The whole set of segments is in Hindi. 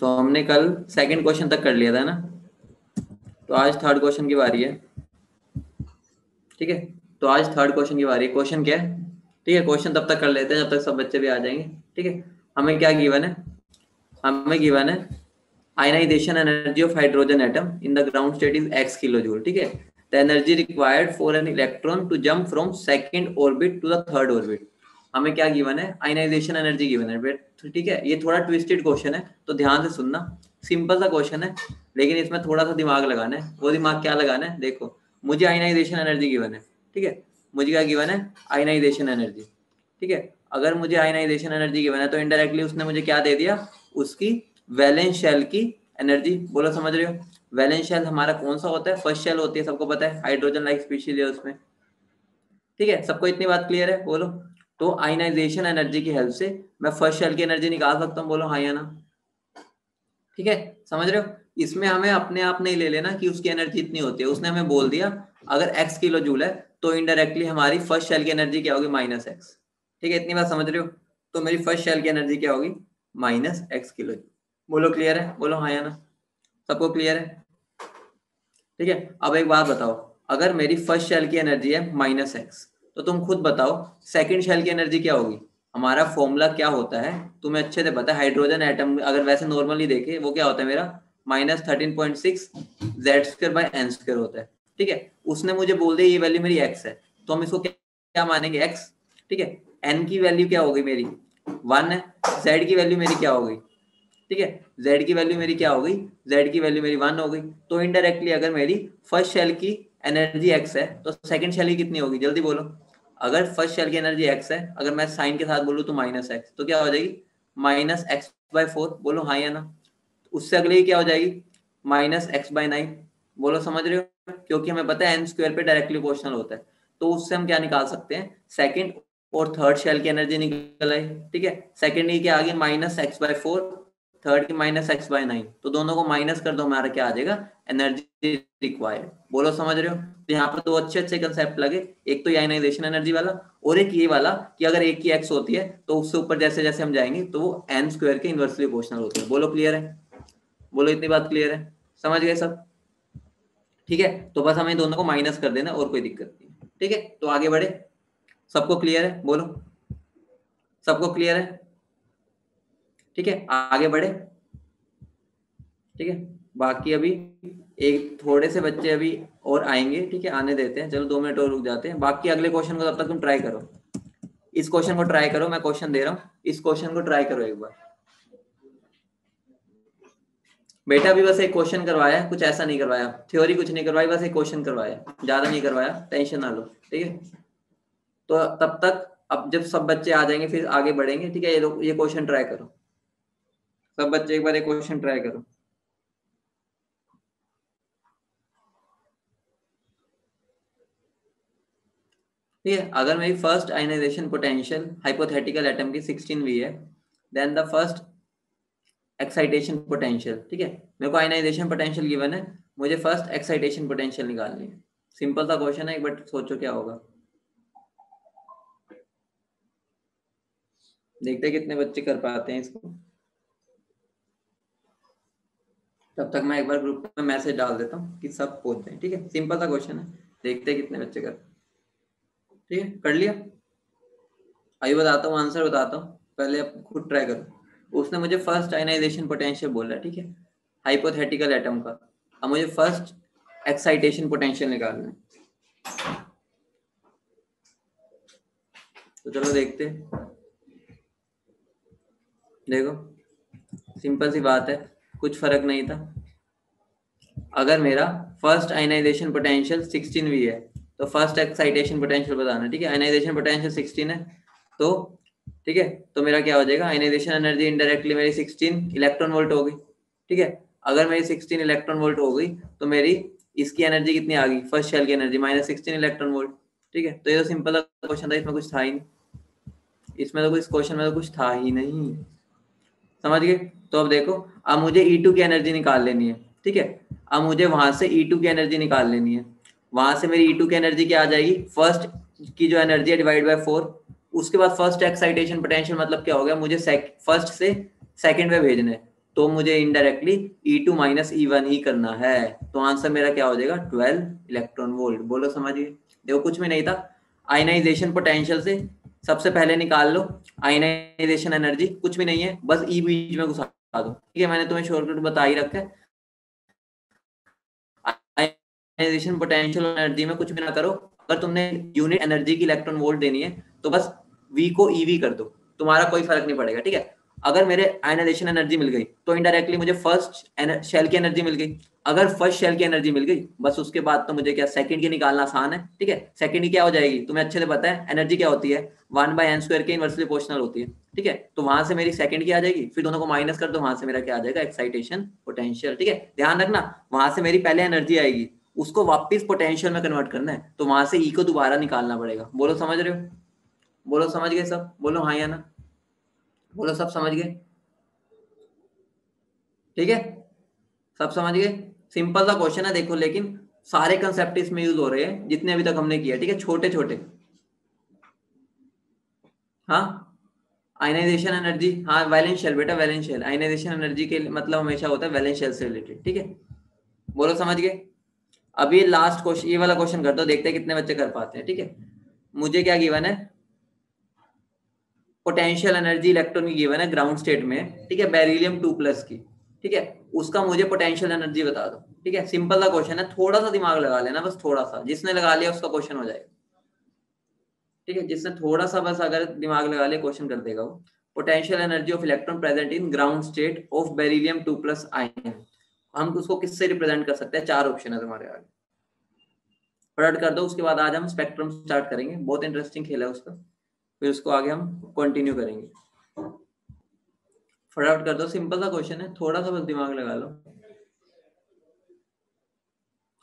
तो हमने कल सेकंड क्वेश्चन तक कर लिया था ना, तो आज थर्ड क्वेश्चन की बारी है। ठीक है, तो आज थर्ड क्वेश्चन की बारी है। क्वेश्चन क्या है? ठीक है, क्वेश्चन तब तक कर लेते हैं जब तक सब बच्चे भी आ जाएंगे। ठीक है, हमें क्या गिवन है? हमें गिवन है ionization energy of hydrogen atom in the ground state is x kilo joule. ठीक है, the energy required for an electron to jump from second orbit to the third orbit. हमें क्या गिवन है? आयनाइजेशन एनर्जी गिवन है। ठीक है, ये थोड़ा ट्विस्टेड क्वेश्चन है, तो ध्यान से सुनना। सिंपल सा क्वेश्चन है, लेकिन इसमें थोड़ा सा दिमाग लगाना है। वो दिमाग क्या लगाना है? देखो, मुझे आयनाइजेशन एनर्जी गिवन है। ठीक है, मुझे क्या गिवन है? Ionization energy. ठीक है, अगर मुझे आयनाइजेशन एनर्जी गिवन है तो इनडायरेक्टली उसने मुझे क्या दे दिया? उसकी वैलेंस शेल की एनर्जी। बोलो, समझ रहे हो? वैलेंस शेल हमारा कौन सा होता है? फर्स्ट शेल होती है, सबको पता है, हाइड्रोजन लाइक स्पीशीज है उसमें। ठीक है, सबको इतनी बात क्लियर है? बोलो। तो आयनाइजेशन एनर्जी की हेल्प से मैं फर्स्ट शेल की एनर्जी निकाल सकता हूँ। बोलो हाँ या ना। ठीक है, समझ रहे हो? इसमें हमें अपने आप नहीं ले लेना कि उसकी एनर्जी इतनी होती है। उसने हमें बोल दिया अगर x किलो जूल है तो इनडायरेक्टली हमारी फर्स्ट शेल की एनर्जी क्या होगी? -x। ठीक है, इतनी बात समझ रहे हो? तो मेरी फर्स्ट शेल की एनर्जी क्या होगी? -x kilo joule. बोलो क्लियर है? बोलो हाँ या ना। सबको क्लियर है? ठीक है, अब एक बात बताओ, अगर मेरी फर्स्ट शेल की एनर्जी है -x, तो तुम खुद बताओ सेकंड शेल की एनर्जी क्या होगी? हमारा फॉर्मूला क्या होता है तुम्हें अच्छे से पता है। हाइड्रोजन एटम अगर वैसे नॉर्मली देखे, वो क्या होता है मेरा? -13.6 Z²/n² होता है। ठीक है, उसने मुझे बोल दिया ये वैल्यू मेरी x है, तो हम इसको क्या मानेंगे? x। ठीक है, n की वैल्यू क्या होगी मेरी? 1 है। z की वैल्यू मेरी क्या होगी? ठीक है, z की वैल्यू मेरी क्या हो गई? z की वैल्यू मेरी 1 हो गई। तो इनडायरेक्टली अगर मेरी फर्स्ट शेल की एनर्जी x है तो सेकंड शेल की कितनी होगी? जल्दी बोलो। अगर फर्स्ट शेल की एनर्जी x है, अगर मैं साइन के साथ बोलूँ तो -x, तो क्या हो जाएगी? -x/4। बोलो हाँ या ना। उससे अगले ही क्या हो जाएगी? -x/9। बोलो समझ रहे हो? क्योंकि हमें पता है n² पे डायरेक्टली प्रोपोर्शनल होता है, तो उससे हम क्या निकाल सकते हैं? सेकंड और थर्ड शेल की एनर्जी निकल आई। ठीक है, सेकंड की क्या आ गई? -x/4, थर्ड की -x/9, तो दोनों को माइनस कर दो, हमारा क्या आ जाएगा? Energy required. बोलो समझ रहे हो? तो यहाँ पर दो अच्छे अच्छे कंसेप्ट लगे, एक तो आयनाइजेशन एनर्जी वाला, और एक ये वाला कि अगर एक की x होती है तो उससे ऊपर जैसे जैसे हम जाएंगे तो वो n² के इनवर्सली प्रोपोर्शनल होती है। बोलो क्लियर है? बोलो इतनी बात क्लियर है? समझ गए सब? ठीक है, तो बस हमें दोनों को माइनस कर देना, और कोई दिक्कत नहीं। ठीक है, तो आगे बढ़े। सबको क्लियर है? बोलो, सबको क्लियर है? ठीक है, आगे बढ़े। ठीक है, बाकी अभी एक थोड़े से बच्चे अभी और आएंगे। ठीक है, आने देते हैं, चलो 2 मिनट और रुक जाते हैं। बाकी अगले क्वेश्चन को तब तक तुम ट्राई करो। इस क्वेश्चन को ट्राई करो, मैं क्वेश्चन दे रहा हूँ, इस क्वेश्चन को ट्राई करो एक बार। बेटा भी बस एक क्वेश्चन करवाया है, कुछ ऐसा नहीं करवाया, थ्योरी कुछ नहीं करवाई, बस एक क्वेश्चन करवाया, ज्यादा नहीं करवाया, टेंशन ना लो। ठीक है, तो तब तक अब जब सब बच्चे आ जाएंगे फिर आगे बढ़ेंगे। ठीक है, ये क्वेश्चन ट्राई करो, सब बच्चे एक बार ये क्वेश्चन ट्राई करो। ठीक है, अगर मेरी first ionization potential hypothetical atom की 16V है, then the first excitation potential. ठीक है, मेरे को आयनाइजेशन पोटेंशियल गिवन है, मुझे फर्स्ट एक्साइटेशन पोटेंशियल निकालनी है। सिंपल सा क्वेश्चन है, एक बार सोचो क्या होगा। देखते हैं कितने बच्चे कर पाते हैं इसको। तब तक मैं एक बार ग्रुप में मैसेज डाल देता हूँ कि सब पहुंच जाए। ठीक है, सिंपल सा क्वेश्चन है, देखते हैं कितने बच्चे कर। ठीक है, कर लिया? अभी बताता हूँ, आंसर बताता हूँ, पहले आप खुद ट्राई करो। उसने मुझे फर्स्ट आयनाइजेशन पोटेंशियल बोला, ठीक है, हाइपोथेटिकल एटम का। अब मुझे फर्स्ट एक्साइटेशन पोटेंशियल निकालना है, तो चलो देखते। देखो, सिंपल सी बात है, कुछ फर्क नहीं था। अगर मेरा फर्स्ट आयनाइजेशन पोटेंशियल 16V है तो फर्स्ट एक्साइटेशन पोटेंशियल बताना। ठीक है, आयनाइजेशन पोटेंशियल 16 है, तो ठीक है, तो मेरा क्या हो जाएगा? आयनाइजेशन एनर्जी इनडायरेक्टली मेरी 16 इलेक्ट्रॉन वोल्ट होगी। ठीक है, अगर मेरी 16 इलेक्ट्रॉन वोल्ट हो गई तो मेरी इसकी एनर्जी कितनी आ गई? फर्स्ट शेल की एनर्जी -16 इलेक्ट्रॉन वोल्ट। ठीक है, तो ये तो सिंपल क्वेश्चन था, इसमें कुछ था ही नहीं, इसमें तो कुछ क्वेश्चन में तो कुछ था ही नहीं। समझ गए? तो अब देखो, अब मुझे E2 की एनर्जी निकाल लेनी है। ठीक है, अब मुझे वहां से E2 की एनर्जी निकाल लेनी है। वहां से मेरी E2 की एनर्जी क्या आ जाएगी? फर्स्ट की जो एनर्जी है डिवाइड बाय 4, उसके बाद फर्स्ट एक्साइटेशन पोटेंशियल मतलब क्या हो गया? मुझे फर्स्ट से सेकंड में भेजना है, तो मुझे इनडायरेक्टली E2 माइनस E1 ही करना है। तो आंसर मेरा क्या हो जाएगा 12 इलेक्ट्रॉन वोल्ट। बोलो समझिए, देखो कुछ भी नहीं था। आयनाइजेशन पोटेंशियल से सबसे पहले निकाल लो आयनाइजेशन एनर्जी, कुछ भी नहीं है, बस ई बीच में घुसा दो। ठीक है, मैंने तुम्हें शॉर्टकट बता ही रखा है। आयनाइजेशन पोटेंशियल एनर्जी में कुछ भी ना करो, अगर तुमने यूनिट एनर्जी की इलेक्ट्रॉन वोल्ट देनी है तो बस V को EV कर दो, तुम्हारा कोई फर्क नहीं पड़ेगा। ठीक है, अगर मेरे आयनाइजेशन एनर्जी मिल गई तो इनडायरेक्टली मुझे फर्स्ट शेल की एनर्जी मिल गई। अगर फर्स्ट शेल की एनर्जी मिल गई बस उसके बाद तो मुझे क्या सेकंड की निकालना आसान है। ठीक है, सेकंड की क्या हो जाएगी तुम्हें अच्छे से पता है, एनर्जी क्या होती है 1/n² के इनवर्सली प्रोपोर्शनल होती है। ठीक है, तो वहां से मेरी सेकंड की आ जाएगी, फिर दोनों को माइनस कर दो, वहां से मेरा क्या आ जाएगा एक्साइटेशन पोटेंशियल। ठीक है, ध्यान रखना वहां से मेरी पहले एनर्जी आएगी, उसको वापस पोटेंशियल में कन्वर्ट करना है, तो वहां से E को दोबारा निकालना पड़ेगा। बोलो समझ रहे हो, बोलो समझ गए सब, बोलो हाँ या ना, बोलो सब समझ गए। ठीक है, सब समझ गए। सिंपल सा क्वेश्चन है देखो, लेकिन सारे कंसेप्ट इसमें यूज हो रहे हैं जितने अभी तक हमने किया। ठीक है, छोटे छोटे। हाँ, आयनाइजेशन एनर्जी, हाँ वैलेंस शेल बेटा, वैलेंस शेल आयनाइजेशन एनर्जी के मतलब हमेशा होता है वैलेंस शेल से रिलेटेड। ठीक है, बोलो समझ गए। अभी लास्ट क्वेश्चन, ये वाला क्वेश्चन कर दो, देखते हैं कितने बच्चे कर पाते हैं। ठीक है, मुझे क्या गिवन है, पोटेंशियल एनर्जी इलेक्ट्रॉन की गिवन है ग्राउंड स्टेट में। ठीक है, बेरिलियम 2+ की। ठीक है, उसका मुझे पोटेंशियल एनर्जी बता दो। ठीक है, सिंपल सा क्वेश्चन है, थोड़ा सा दिमाग लगा लेना, बस थोड़ा सा, जिसने लगा लिया उसका क्वेश्चन हो जाएगा। ठीक है, जिसने थोड़ा सा बस अगर दिमाग लगा लिया क्वेश्चन कर देगा वो। Potential energy of electron present in ground state of beryllium 2+ ion, हम उसको किससे रिप्रेजेंट कर सकते हैं? 4 ऑप्शन है तुम्हारे आगे, फटाफट कर दो। उसके बाद आज हम स्पेक्ट्रम स्टार्ट करेंगे, बहुत इंटरेस्टिंग खेल है उसका, फिर उसको आगे हम कंटिन्यू करेंगे। फटाफट कर दो, सिंपल सा क्वेश्चन है, थोड़ा सा बस दिमाग लगा लो।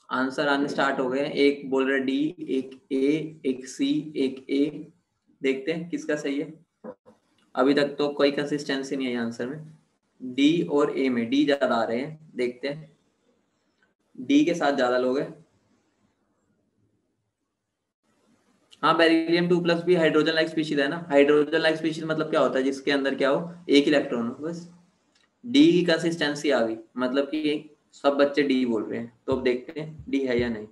आंसर आने स्टार्ट हो गए, एक बोल रहा डी, एक ए, एक सी, एक ए। देखते हैं किसका सही है। अभी तक तो कोई कंसिस्टेंसी नहीं है आंसर में, डी और ए में डी ज्यादा आ रहे हैं, देखते हैं। डी के साथ ज्यादा लोग हैं। हाँ, बेरिलियम 2+ भी हाइड्रोजन लाइक स्पीशीज है ना। हाइड्रोजन लाइक स्पीशीज मतलब क्या होता है, जिसके अंदर क्या हो, एक इलेक्ट्रॉन हो बस। डी की कंसिस्टेंसी आ गई, मतलब कि सब बच्चे डी बोल रहे हैं, तो अब देखते हैं डी है या नहीं।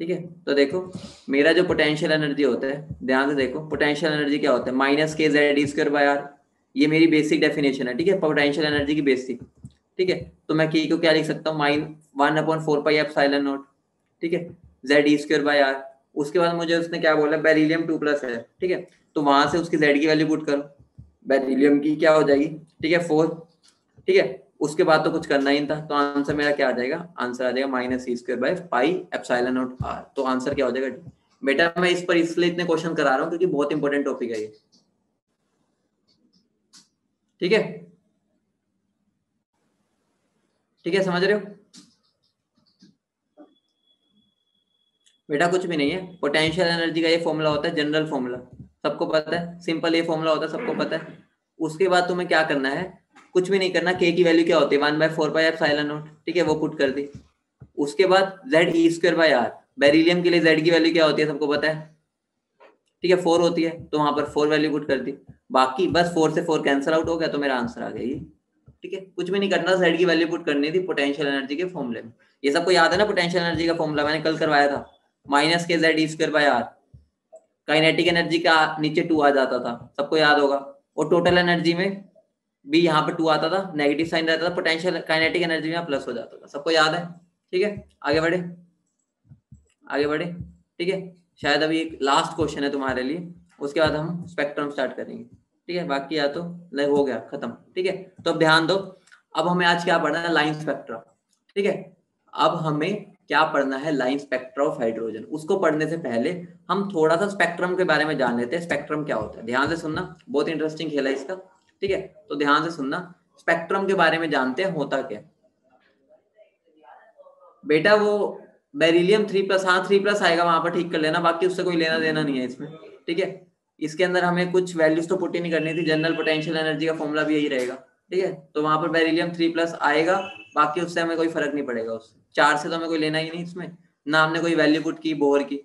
ठीक है, तो देखो मेरा जो पोटेंशियल एनर्जी होता है, ध्यान से देखो पोटेंशियल एनर्जी क्या होता है, -kZe²/r। ये मेरी बेसिक डेफिनेशन है। ठीक है, पोटेंशियल एनर्जी की बेसिक। ठीक है, तो मैं के को क्या लिख सकता हूँ, -1/4πε0। ठीक है, Ze²/r। उसके बाद मुझे उसने क्या बोला, बेरिलियम 2+ है। ठीक है, तो वहां से उसकी Z की वैल्यू पुट करो, बेरिलियम की क्या हो जाएगी, ठीक है 4। ठीक है, उसके बाद तो कुछ करना ही था, तो आंसर मेरा क्या आ जाएगा, आंसर आ जाएगा -c²/πε0r। तो आंसर क्या हो जाएगा बेटा। मैं इस पर इसलिए इतने क्वेश्चन करा रहा हूँ क्योंकि बहुत इंपॉर्टेंट टॉपिक है ये। ठीक है, ठीक है, समझ रहे हो बेटा। कुछ भी नहीं है, पोटेंशियल एनर्जी का ये फॉर्मूला होता है, जनरल फॉर्मूला, सबको पता है, सिंपल ये फॉर्मूला होता है, सबको पता है। उसके बाद तुम्हें क्या करना है, कुछ भी नहीं करना, के की वैल्यू क्या होती है 1/4πε0। ठीक है, वो पुट कर दी। उसके बाद Ze²/r, बेरिलियम के लिए Z की वैल्यू क्या होती है सबको पता है। ठीक है, 4 होती है, तो वहां पर 4 वैल्यू पुट कर दी। बाकी बस 4 से 4 कैंसिल आउट हो गया, तो मेरा आंसर आ गया ये। ठीक है, कुछ भी नहीं करना, Z की वैल्यू पुट करनी थी पोटेंशियल एनर्जी के फॉर्मूले में। ये सबको याद है ना, पोटेंशियल एनर्जी का फॉर्मूला मैंने कल करवाया था, -kZe²/r। काइनेटिक एनर्जी का नीचे 2 आ जाता था, सबको याद होगा। और टोटल एनर्जी में भी यहाँ पर 2 आता था, नेगेटिव साइन रहता था, पोटेंशियल काइनेटिक एनर्जी में प्लस हो जाता था, सबको याद है। ठीक है, आगे बढ़े, आगे बढ़े। ठीक है, शायद अभी एक लास्ट क्वेश्चन है तुम्हारे लिए, उसके बाद हम स्पेक्ट्रम स्टार्ट करेंगे। ठीक है, बाकी या तो नहीं हो गया खत्म। ठीक है, तो अब ध्यान दो, अब हमें आज क्या पढ़ना है, लाइन स्पेक्ट्रा। ठीक है, अब हमें क्या पढ़ना है, लाइन स्पेक्ट्रा ऑफ हाइड्रोजन। उसको पढ़ने से पहले हम थोड़ा सा स्पेक्ट्रम के बारे में जान लेते हैं, स्पेक्ट्रम क्या होता है। ध्यान से सुनना, बहुत इंटरेस्टिंग खेल है इसका। ठीक है, तो ध्यान से सुनना, स्पेक्ट्रम के बारे में जानते हैं होता क्या बेटा। वो बेरिलियम 3+, हाँ 3+ आएगा वहां पर, ठीक कर लेना, बाकी उससे कोई लेना देना नहीं है इसमें। ठीक है, इसके अंदर हमें कुछ वैल्यूज तो पुट ही नहीं करनी थी, जनरल पोटेंशियल एनर्जी का फॉर्मूला भी यही रहेगा। ठीक है, तो वहां पर बेरिलियम 3+ आएगा, बाकी उससे हमें कोई फर्क नहीं पड़ेगा, उससे 4 से तो हमें कोई लेना ही नहीं इसमें, ना हमने कोई वैल्यू पुट की बोर की।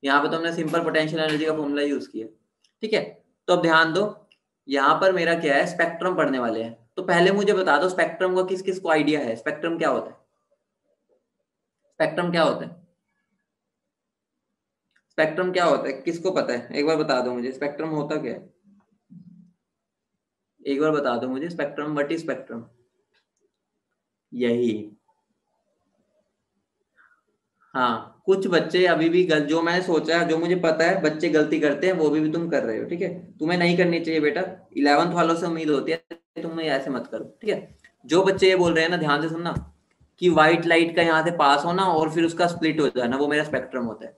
यहाँ पे तो हमने सिंपल पोटेंशियल एनर्जी का फॉर्मूला यूज किया। ठीक है, तो अब ध्यान दो, यहाँ पर मेरा क्या है, स्पेक्ट्रम पढ़ने वाले हैं। तो पहले मुझे बता दो स्पेक्ट्रम का किस किस को आइडिया है, स्पेक्ट्रम क्या होता है, स्पेक्ट्रम क्या होता है, स्पेक्ट्रम क्या होता है, किसको पता है, एक बार बता दो मुझे स्पेक्ट्रम होता क्या है, एक बार बता दो मुझे स्पेक्ट्रम, व्हाट इज स्पेक्ट्रम। यही, हाँ कुछ बच्चे अभी भी जो मैंने सोचा है, जो मुझे पता है बच्चे गलती करते हैं, वो भी तुम कर रहे हो, ठीक है, तुम्हें नहीं करनी चाहिए बेटा, 11th वालों से उम्मीद होती है, तुम ऐसे मत करो, ठीक है। जो बच्चे ये बोल रहे हैं ना, ध्यान से सुनना, कि व्हाइट लाइट का यहाँ से पास होना और फिर उसका स्प्लिट हो जाना, वो मेरा स्पेक्ट्रम होता है,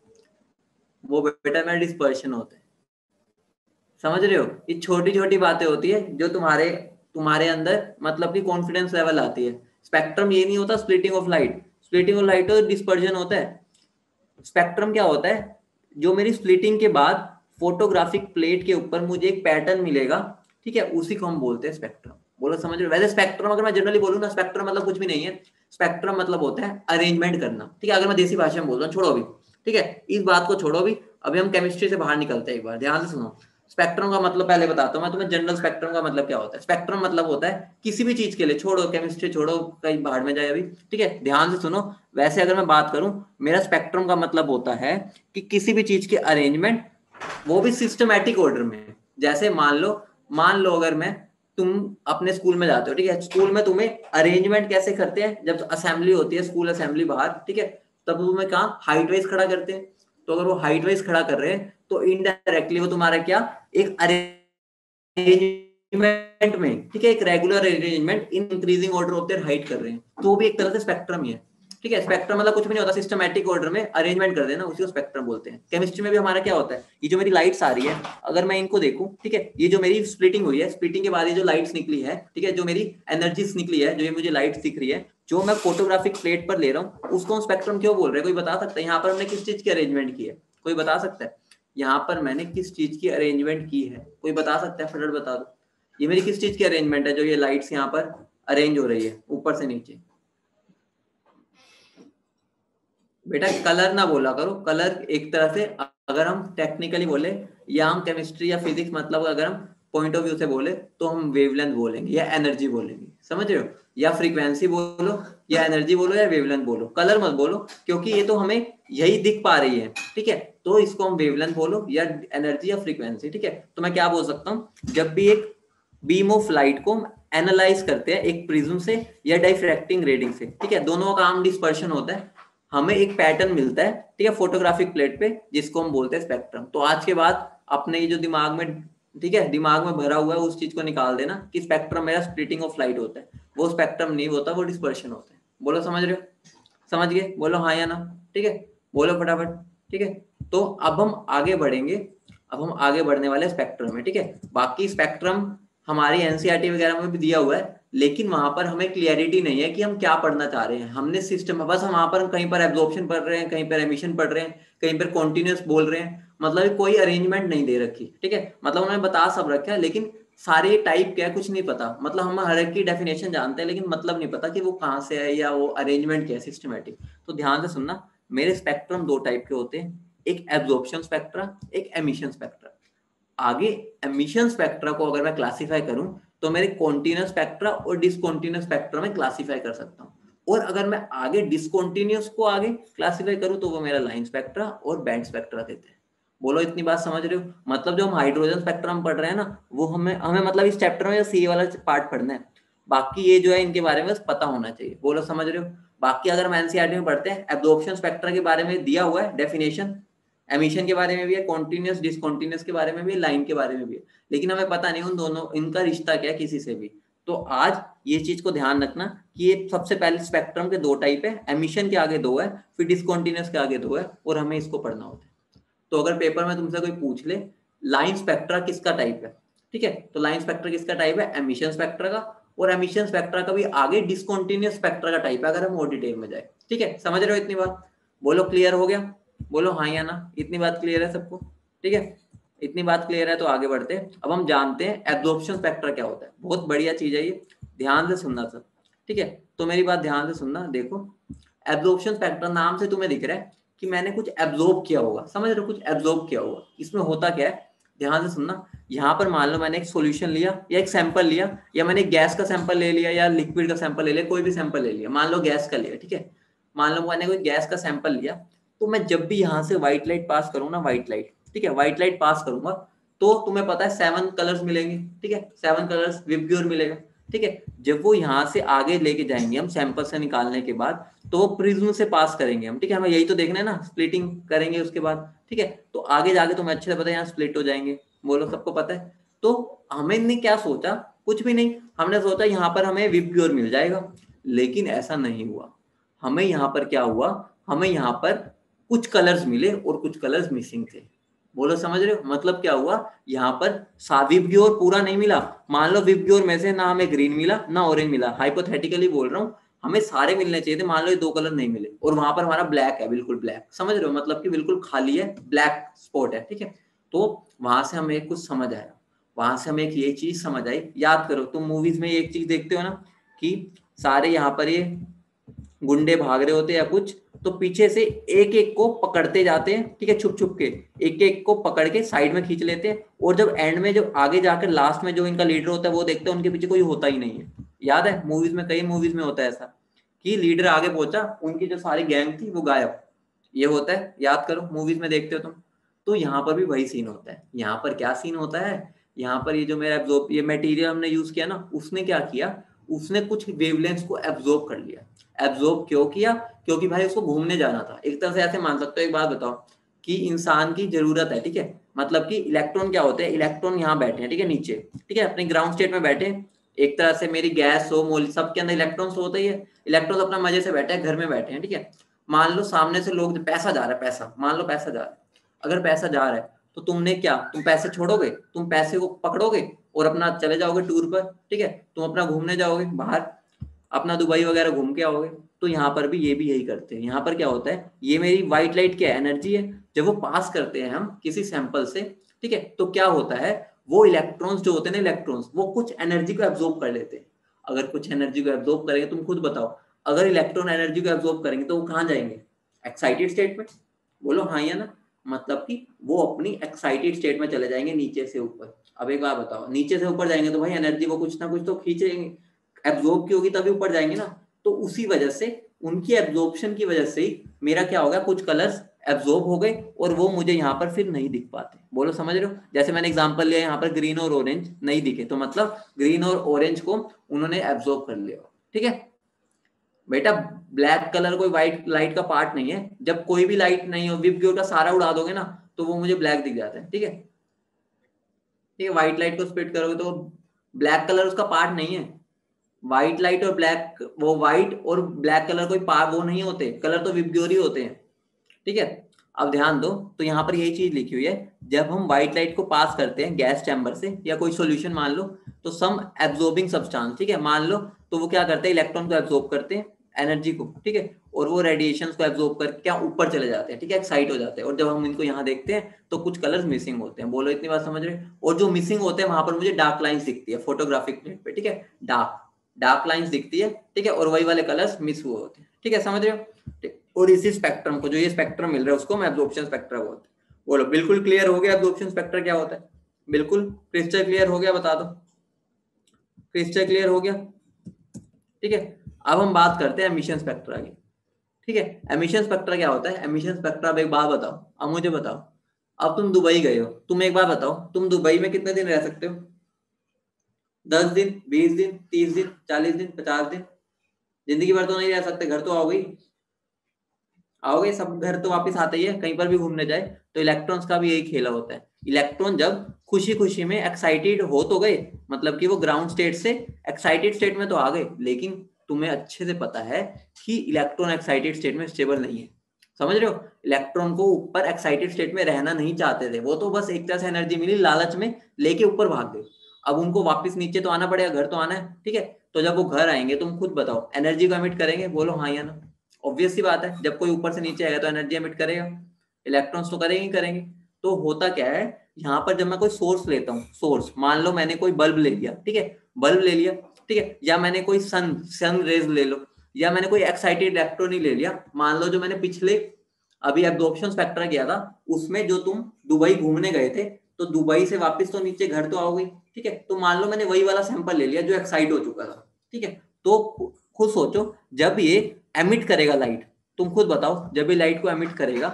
वो बेटा मेरा डिस्पर्शन होता है, समझ रहे हो। ये छोटी छोटी बातें होती है जो तुम्हारे तुम्हारे अंदर मतलब की कॉन्फिडेंस लेवल आती है। स्पेक्ट्रम ये नहीं होता splitting of light, splitting of light तो डिस्पर्जन होता है। स्पेक्ट्रम क्या होता है, जो मेरी स्प्लिटिंग के बाद फोटोग्राफिक प्लेट के ऊपर मुझे एक पैटर्न मिलेगा, ठीक है, उसी को हम बोलते हैं स्पेक्ट्रम। बोलो समझ रहे हो। वैसे स्पेक्ट्रम अगर मैं जनरली बोलूँ ना, स्पेक्ट्रम मतलब कुछ भी नहीं है, स्पेक्ट्रम मतलब होता है अरेंजमेंट करना, ठीक है, अगर मैं देसी भाषा में बोल रहा हूँ, छोड़ो अभी, ठीक है, इस बात को छोड़ो अभी हम केमिस्ट्री से बाहर निकलते हैं, एक बार ध्यान से सुनो। स्पेक्ट्रम का मतलब पहले बताता हूँ मैं तुम्हें, जनरल स्पेक्ट्रम का मतलब क्या होता है। स्पेक्ट्रम मतलब होता है किसी भी चीज के लिए, छोड़ो केमिस्ट्री, छोड़ो कहीं बाहर में जाए अभी, ठीक है, ध्यान से सुनो। वैसे अगर मैं बात करूं, मेरा स्पेक्ट्रम का मतलब होता है कि किसी भी चीज के अरेंजमेंट, वो भी सिस्टमैटिक ऑर्डर में। जैसे मान लो अगर मैं, तुम अपने स्कूल में जाते हो, ठीक है, स्कूल में तुम्हें अरेंजमेंट कैसे करते हैं, जब असेंबली होती है, स्कूल असेंबली बाहर, ठीक है, तब तुम्हें कहाँ हाइट वाइज खड़ा करते हैं। तो अगर वो हाइट वाइज खड़ा कर रहे हैं तो इनडायरेक्टली वो तुम्हारा क्या, एक अरेंजमेंट में, ठीक है, एक regular arrangement in increasing order of their height कर रहे हैं, तो भी एक तरह से स्पेक्ट्रम ही है, ठीक है। स्पेक्ट्रम मतलब कुछ भी नहीं होता, सिस्टमैटिक ऑर्डर में अरेंजमेंट कर देना, उसी को स्पेक्ट्रम बोलते हैं। केमिस्ट्री में भी हमारा क्या होता है, ये जो मेरी लाइट्स आ रही है, अगर मैं इनको देखूं, ठीक है, ये जो मेरी स्प्लिटिंग हुई है, स्प्लिटिंग के बाद ये जो लाइट्स निकली है, ठीक है, जो मेरी एनर्जीज निकली है, जो ये मुझे लाइट्स दिख रही है, जो मैं फोटोग्राफिक प्लेट पर ले रहा हूँ, उसको हम स्पेक्ट्रम क्यों बोल रहे हैं, कोई बता सकता है यहाँ पर हमने किस चीज की अरेंजमेंट की है, कोई बता सकता है यहाँ पर मैंने किस चीज की अरेंजमेंट की है, कोई बता सकता है, फटाफट बता दो। ये मेरी किस चीज की अरेंजमेंट है, जो ये लाइट्स यहाँ पर अरेंज हो रही है ऊपर से नीचे। बेटा कलर ना बोला करो, कलर एक तरह से अगर हम टेक्निकली बोले, या हम केमिस्ट्री या फिजिक्स मतलब अगर हम पॉइंट ऑफ व्यू से बोले, तो हम वेवलेंथ बोलेंगे या एनर्जी बोलेंगे, समझ रहे हो, या फ्रीक्वेंसी बोलो या एनर्जी बोलो या वेवलेंथ बोलो, कलर मत बोलो, क्योंकि ये तो हमें यही दिख पा रही है, ठीक है, तो इसको हम वेवलेंथ बोलो या एनर्जी या फ्रीक्वेंसी, ठीक है। तो मैं क्या बोल सकता हूँ, जब भी एक बीम ऑफ लाइट को एनालाइज करते हैं एक प्रिज्म से या डाइफ्रैक्टिंग रेडिंग से, ठीक है, दोनों का काम डिस्पर्शन होता है, हमें एक पैटर्न मिलता है, ठीक है, फोटोग्राफिक प्लेट पे, जिसको हम बोलते हैं स्पेक्ट्रम। तो आज के बाद अपने ये जो दिमाग में, ठीक है, दिमाग में भरा हुआ है, उस चीज को निकाल देना कि स्पेक्ट्रम मेरा स्प्लिटिंग ऑफ लाइट होता है, वो स्पेक्ट्रम नहीं होता, वो डिस्पर्शन होता है। बोलो समझ रहे हो, समझ गए, बोलो हाँ या ना, ठीक है, बोलो फटाफट, ठीक है। तो अब हम आगे बढ़ेंगे, अब हम आगे बढ़ने वाले स्पेक्ट्रम में, ठीक है। बाकी स्पेक्ट्रम हमारी एनसीईआरटी वगैरह में भी दिया हुआ है, लेकिन वहां पर हमें क्लियरिटी नहीं है कि हम क्या पढ़ना चाह रहे हैं, हमने सिस्टम बस हम वहां पर कहीं पर एब्जॉर्प्शन पढ़ रहे हैं, कहीं पर एमिशन पढ़ रहे हैं, कहीं पर कॉन्टिन्यूस बोल रहे हैं, मतलब कोई अरेंजमेंट नहीं दे रखी, ठीक है, मतलब उन्होंने बता सब रखा है, लेकिन सारे टाइप क्या है कुछ नहीं पता, मतलब हम हर एक की डेफिनेशन जानते हैं, लेकिन मतलब नहीं पता कि वो कहाँ से है या वो अरेंजमेंट क्या है, सिस्टमेटिक। तो ध्यान से सुनना, मेरे स्पेक्ट्रम दो टाइप के होते हैं, एक एब्जॉर्प्शन स्पेक्ट्रा, एक एमिशन स्पेक्ट्रा। आगे एमिशन स्पेक्ट्रा को अगर मैं क्लासिफाई करूं, तो मेरे कॉन्टिन्यूस स्पेक्ट्रा और डिसकॉन्टिन्यूस स्पेक्ट्रा में क्लासिफाई कर सकता हूं, और अगर मैं आगे डिसकॉन्टिन्यूस को आगे क्लासिफाई करूं, तो वो मेरा लाइन स्पेक्ट्रा और बैंड स्पेक्ट्रा देते हैं। बोलो इतनी बात समझ रहे हो, मतलब जो हम हाइड्रोजन स्पेक्ट्रम पढ़ रहे हैं ना, वो हमें हमें मतलब इस चैप्टर में सी वाला पार्ट पढ़ना है, बाकी ये जो है इनके बारे में बस पता होना चाहिए। बोलो समझ रहे हो। बाकी अगर हम एनसीईआरटी में पढ़ते हैं, एब्जॉर्प्शन स्पेक्ट्रा के बारे में दिया हुआ है डेफिनेशन, एमिशन के बारे में भी है, कॉन्टिन्यूस डिसकॉन्टिन्यूस के बारे में भी है, लाइन के बारे में भी है, लेकिन हमें पता नहीं उन दोनों इनका रिश्ता क्या है किसी से भी। तो आज ये चीज को ध्यान रखना कि ये सबसे पहले स्पेक्ट्रम के दो टाइप है, एमिशन के आगे दो है, फिर डिसकॉन्टिन्यूस के आगे दो है, और हमें इसको पढ़ना होता है। तो अगर पेपर में तुमसे कोई पूछ ले लाइन स्पेक्ट्रा किसका टाइप है, ठीक है, तो लाइन स्पेक्ट्रा किसका टाइप है, एमिशन स्पेक्ट्रा का, और एमिशन स्पेक्ट्रा का भी आगे डिसकॉन्टिन्यूस स्पेक्ट्रा का टाइप है, अगर हम और डिटेल में जाए, ठीक है, समझ रहे हो इतनी बात। बोलो क्लियर हो गया, बोलो हाँ या ना, इतनी बात क्लियर है सबको, ठीक है, इतनी बात क्लियर है। तो आगे बढ़ते हैं, अब हम जानते हैं एब्जॉर्प्शन स्पेक्ट्रा क्या होता है, बहुत बढ़िया चीज है ये, ध्यान से सुनना सब, ठीक है। तो मेरी बात ध्यान से सुनना, देखो एब्जॉर्प्शन स्पेक्ट्रा नाम से तुम्हें दिख रहा है कि मैंने कुछ एब्जॉर्ब किया होगा, समझ रहे हो, कुछ एब्जॉर्ब किया होगा। इसमें होता क्या है, ध्यान से सुनना, यहाँ पर मान लो मैंने एक सॉल्यूशन लिया या एक सैंपल लिया, या मैंने गैस का सैंपल ले लिया या लिक्विड का सैंपल ले लिया, कोई भी सैंपल ले लिया, मान लो गैस का लिया, ठीक है। मान लो मैंने कोई गैस का सैंपल लिया, तो मैं जब भी यहाँ से व्हाइट लाइट पास करूँ ना, व्हाइट लाइट, ठीक है, व्हाइट लाइट पास करूंगा तो तुम्हें पता है 7 कलर्स मिलेंगे, ठीक है, 7 कलर्स विबग्योर मिलेगा, ठीक है। जब वो यहाँ से आगे लेके जाएंगे हम सैंपल से निकालने के बाद, तो वो प्रिज्म से पास करेंगे हम, ठीक है, हमें यही तो देखना है ना, स्प्लिटिंग करेंगे उसके बाद, ठीक है। तो आगे जाके तुम्हें अच्छे से पता है यहाँ स्प्लिट हो जाएंगे, बोलो सबको पता है। तो हमने क्या सोचा, कुछ भी नहीं, हमने सोचा यहाँ पर हमें विबग्योर मिल जाएगा, लेकिन ऐसा नहीं हुआ। हमें यहाँ पर क्या हुआ, हमें यहाँ पर कुछ कलर्स मिले और कुछ कलर्स मिसिंग थे, बोलो समझ रहे हो, मतलब क्या हुआ, यहाँ पर विबग्योर पूरा नहीं मिला। मान लो विबग्योर में से ना हमें ग्रीन मिला ना ऑरेंज मिला, हाइपोथेटिकली बोल रहा हूँ, हमें सारे मिलने चाहिए थे, मान लो ये 2 कलर नहीं मिले, और वहां पर हमारा ब्लैक है, बिल्कुल ब्लैक, समझ रहे हो, मतलब कि बिल्कुल खाली है, ब्लैक स्पॉट है, ठीक है। तो वहां से हमें कुछ समझ आया, वहां से हमें एक ये चीज समझ आई, याद करो तुम मूवीज में एक चीज देखते हो ना, कि सारे यहाँ पर ये गुंडे भाग रहे होते हैं या कुछ, तो पीछे से एक एक को पकड़ते जाते हैं, ठीक है, छुप छुप के एक एक को पकड़ के साइड में खींच लेते हैं, और जब एंड में, जो आगे जाकर लास्ट में जो इनका लीडर होता है वो देखते हैं उनके पीछे कोई होता ही नहीं है। याद है मूवीज में, कई मूवीज में होता है ऐसा कि लीडर आगे पहुंचा, उनकी जो सारी गैंग थी वो गायब, ये होता है, याद करो मूवीज में देखते हो तुम। तो यहाँ पर भी वही सीन होता है। यहाँ पर क्या सीन होता है, यहाँ पर ये जो मेरा एब्जॉर्ब, ये मटेरियल हमने यूज किया ना, उसने क्या किया, उसने कुछ वेवलेंथ को एब्जॉर्ब कर लिया। एब्जॉर्ब क्यों किया, क्योंकि भाई उसको घूमने जाना था। एक तरह से ऐसे मान सकते हो, एक बात बताओ कि इंसान की जरूरत है, ठीक है, मतलब कि इलेक्ट्रॉन क्या होते हैं, इलेक्ट्रॉन यहाँ बैठे हैं, ठीक है, नीचे, ठीक है, अपने ग्राउंड स्टेट में बैठे, एक तरह से मेरी गैस हो मोल सबके अंदर इलेक्ट्रॉन्स होते ही है, इलेक्ट्रॉन्स अपना मजे से बैठे हैं, घर में बैठे हैं, ठीक है। मान लो सामने से लोग, पैसा जा रहा है, पैसा, मान लो पैसा जा रहा है, अगर पैसा जा रहा है तो तुमने क्या, तुम पैसे छोड़ोगे, तुम पैसे को पकड़ोगे और अपना चले जाओगे टूर पर, ठीक है, तुम अपना घूमने जाओगे बाहर, अपना दुबई वगैरह घूम के आओगे। तो यहाँ पर भी ये भी यही करते हैं। यहाँ पर क्या होता है, ये मेरी व्हाइट लाइट क्या एनर्जी है, जब वो पास करते हैं हम किसी सैंपल से, ठीक है, तो क्या होता है, वो इलेक्ट्रॉन्स जो होते हैं ना, इलेक्ट्रॉन्स वो कुछ एनर्जी को एब्जॉर्ब कर लेते हैं। अगर कुछ एनर्जी को एब्जॉर्ब करेंगे, तुम खुद बताओ, अगर इलेक्ट्रॉन एनर्जी को एब्जॉर्ब करेंगे तो वो कहाँ जाएंगे, एक्साइटेड स्टेट में, बोलो हाँ या ना, मतलब कि वो अपनी एक्साइटेड स्टेट में चले जाएंगे नीचे से ऊपर। अब एक बात बताओ, नीचे से ऊपर जाएंगे तो भाई एनर्जी वो कुछ ना कुछ तो खींचेंगे, एब्जॉर्ब की होगी तभी ऊपर जाएंगे ना। तो उसी वजह से, उनकी एब्जॉर्प्शन की वजह से ही मेरा क्या होगा, कुछ कलर्स एब्जॉर्ब हो गए और वो मुझे यहाँ पर फिर नहीं दिख पाते, बोलो समझ रहे हो। जैसे मैंने एग्जांपल लिया, यहाँ पर ग्रीन और ऑरेंज नहीं दिखे, तो मतलब ग्रीन और ऑरेंज को उन्होंने एब्जॉर्ब कर लिया, ठीक है। बेटा ब्लैक कलर कोई व्हाइट लाइट का पार्ट नहीं है, जब कोई भी लाइट नहीं हो, विबग्योर का सारा उड़ा दोगे ना तो वो मुझे ब्लैक दिख जाता है, ठीक है, ठीक है। व्हाइट लाइट को स्प्लिट करोगे तो ब्लैक कलर उसका पार्ट नहीं है। व्हाइट लाइट और ब्लैक, वो व्हाइट और ब्लैक कलर कोई पार्ट वो नहीं होते, कलर तो विबग्योर ही होते हैं, ठीक है। अब ध्यान दो, तो यहाँ पर यही चीज लिखी हुई है, जब हम व्हाइट लाइट को पास करते हैं गैस चैम्बर से या कोई सॉल्यूशन मान लो, तो सम एब्जॉर्बिंग सब्सटेंस, ठीक है, मान लो, तो वो क्या करते हैं, इलेक्ट्रॉन को एब्जॉर्ब करते हैं, एनर्जी को, ठीक है, और वो रेडिएशन को एब्जॉर्ब करके क्या ऊपर चले जाते हैं, ठीक है, एक्साइट हो जाते हैं, और जब हम इनको यहाँ देखते हैं तो कुछ कलर्स मिसिंग होते हैं, बोलो इतनी बात समझ रहे हैं। और जो मिसिंग होते हैं वहां पर मुझे डार्क लाइन्स दिखती है फोटोग्राफिक प्लेट पे, ठीक है, डार्क डार्क लाइन्स दिखती है, ठीक है, और वही वाले कलर्स मिस हुए होते हैं, ठीक है, समझ रहे हो। और इसी स्पेक्ट्रम को, जो ये स्पेक्ट्रम मिल रहा है उसको हम एब्जॉर्प्शन स्पेक्ट्रम बोलते हैं। बोलो बिल्कुल क्लियर हो गया एब्जॉर्प्शन स्पेक्ट्रम क्या होता है, बिल्कुल क्रिस्टल क्लियर हो गया, बता दो क्रिस्टल क्लियर हो गया, ठीक है। अब हम बात करते हैं एमिशन स्पेक्ट्रा की, ठीक है। एमिशन स्पेक्ट्रा क्या होता है, एमिशन स्पेक्ट्रा, अब एक बात बताओ, अब मुझे बताओ, अब तुम दुबई गए हो, तुम एक बात बताओ, तुम दुबई में कितने दिन रह सकते हो, 10 दिन, 20 दिन, 30 दिन, 40 दिन, 50 दिन, जिंदगी भर तो नहीं रह सकते, घर तो आओगे, आओगे सब, घर तो वापस आते ही है, कहीं पर भी घूमने जाए। तो इलेक्ट्रॉन्स का भी यही खेला होता है। इलेक्ट्रॉन जब खुशी खुशी में एक्साइटेड हो तो गए, मतलब कि वो ग्राउंड स्टेट से एक्साइटेड स्टेट में तो आ गए, लेकिन तुम्हें अच्छे से पता है कि इलेक्ट्रॉन एक्साइटेड स्टेट में स्टेबल नहीं है, समझ रहे हो। इलेक्ट्रॉन को ऊपर एक्साइटेड स्टेट में रहना नहीं चाहते थे, वो तो बस एक तरह से एनर्जी मिली लालच में लेके ऊपर भाग गए। अब उनको वापस नीचे तो आना पड़ेगा, घर तो आना है, ठीक है। तो जब वो घर आएंगे, तुम खुद बताओ एनर्जी को एमिट करेंगे, बोलो हाँ या ना। ऑब्वियस सी बात है, जब कोई ऊपर से नीचे आएगा तो एनर्जी एमिट करेगा, इलेक्ट्रॉन्स तो करेंगे ही करेंगे। तो होता क्या है, यहाँ पर जब मैं कोई सोर्स लेता हूँ, सोर्स मान लो मैंने कोई बल्ब ले लिया, ठीक है, बल्ब ले लिया, ठीक है, या मैंने कोई सन रेज ले लो, या मैंने कोई एक्साइटेड इलेक्ट्रॉन ही ले लिया। मान लो जो मैंने पिछले अभी एब्जॉर्प्शन स्पेक्ट्रा किया था, उसमें जो तुम दुबई घूमने गए थे, तो दुबई से वापस तो नीचे घर तो आओगे, ठीक है। तो मान लो मैंने वही वाला सैंपल ले लिया जो एक्साइट हो चुका था, ठीक है। तो खुद सोचो, जब ये एमिट करेगा लाइट, तुम खुद बताओ, जब ये लाइट को एमिट करेगा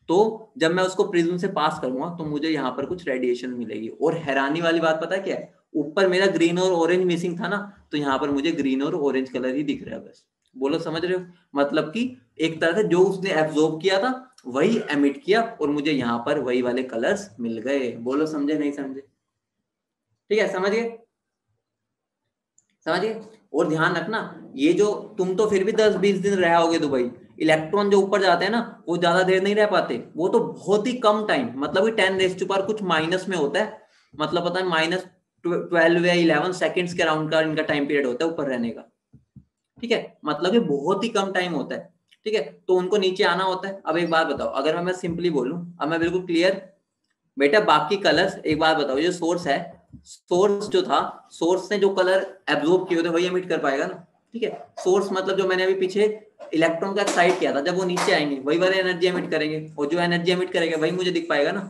तो जब मैं उसको प्रिज्म से पास करूंगा तो मुझे यहाँ पर कुछ रेडिएशन मिलेगी। और हैरानी वाली बात पता है क्या है, ऊपर मेरा ग्रीन और ऑरेंज मिसिंग था ना, तो यहाँ पर मुझे ग्रीन और ऑरेंज कलर ही दिख रहा है बस। बोलो समझ रहे हो? मतलब कि एक तरह से जो उसने एब्जॉर्ब किया था वही एमिट किया और मुझे यहाँ पर वही वाले कलर्स मिल गए। बोलो समझे नहीं समझे? ठीक है, समझ गए? समझ गए? और ध्यान रखना, ये जो तुम तो फिर भी 10-20 दिन रह होगे दुबई, इलेक्ट्रॉन जो ऊपर जाते हैं ना वो ज्यादा देर नहीं रह पाते, वो तो बहुत ही कम टाइम, मतलब कि 10⁻⁴ कुछ माइनस में होता है, मतलब पता है -12 या 11 सेकेंड्स के अराउंड का इनका टाइम पीरियड होता है ऊपर रहने का, ठीक है। मतलब कि बहुत ही कम टाइम होता है, ठीक है। तो उनको नीचे आना होता है। अब एक बात बताओ, अगर मैं सिंपली बोलूं, अब मैं बिल्कुल क्लियर, बेटा बाकी कलर्स, एक बात बताओ, ये सोर्स है, सोर्स जो था, सोर्स ने जो कलर एब्जॉर्ब किए थे वही एमिट कर पाएगा ना, ठीक है। सोर्स मतलब जो मैंने अभी पीछे इलेक्ट्रॉन का एक्साइट किया था, जब वो नीचे आएंगे वही वाले एनर्जी एमिट करेंगे, और जो एनर्जी एमिट करेंगे वही मुझे दिख पाएगा ना,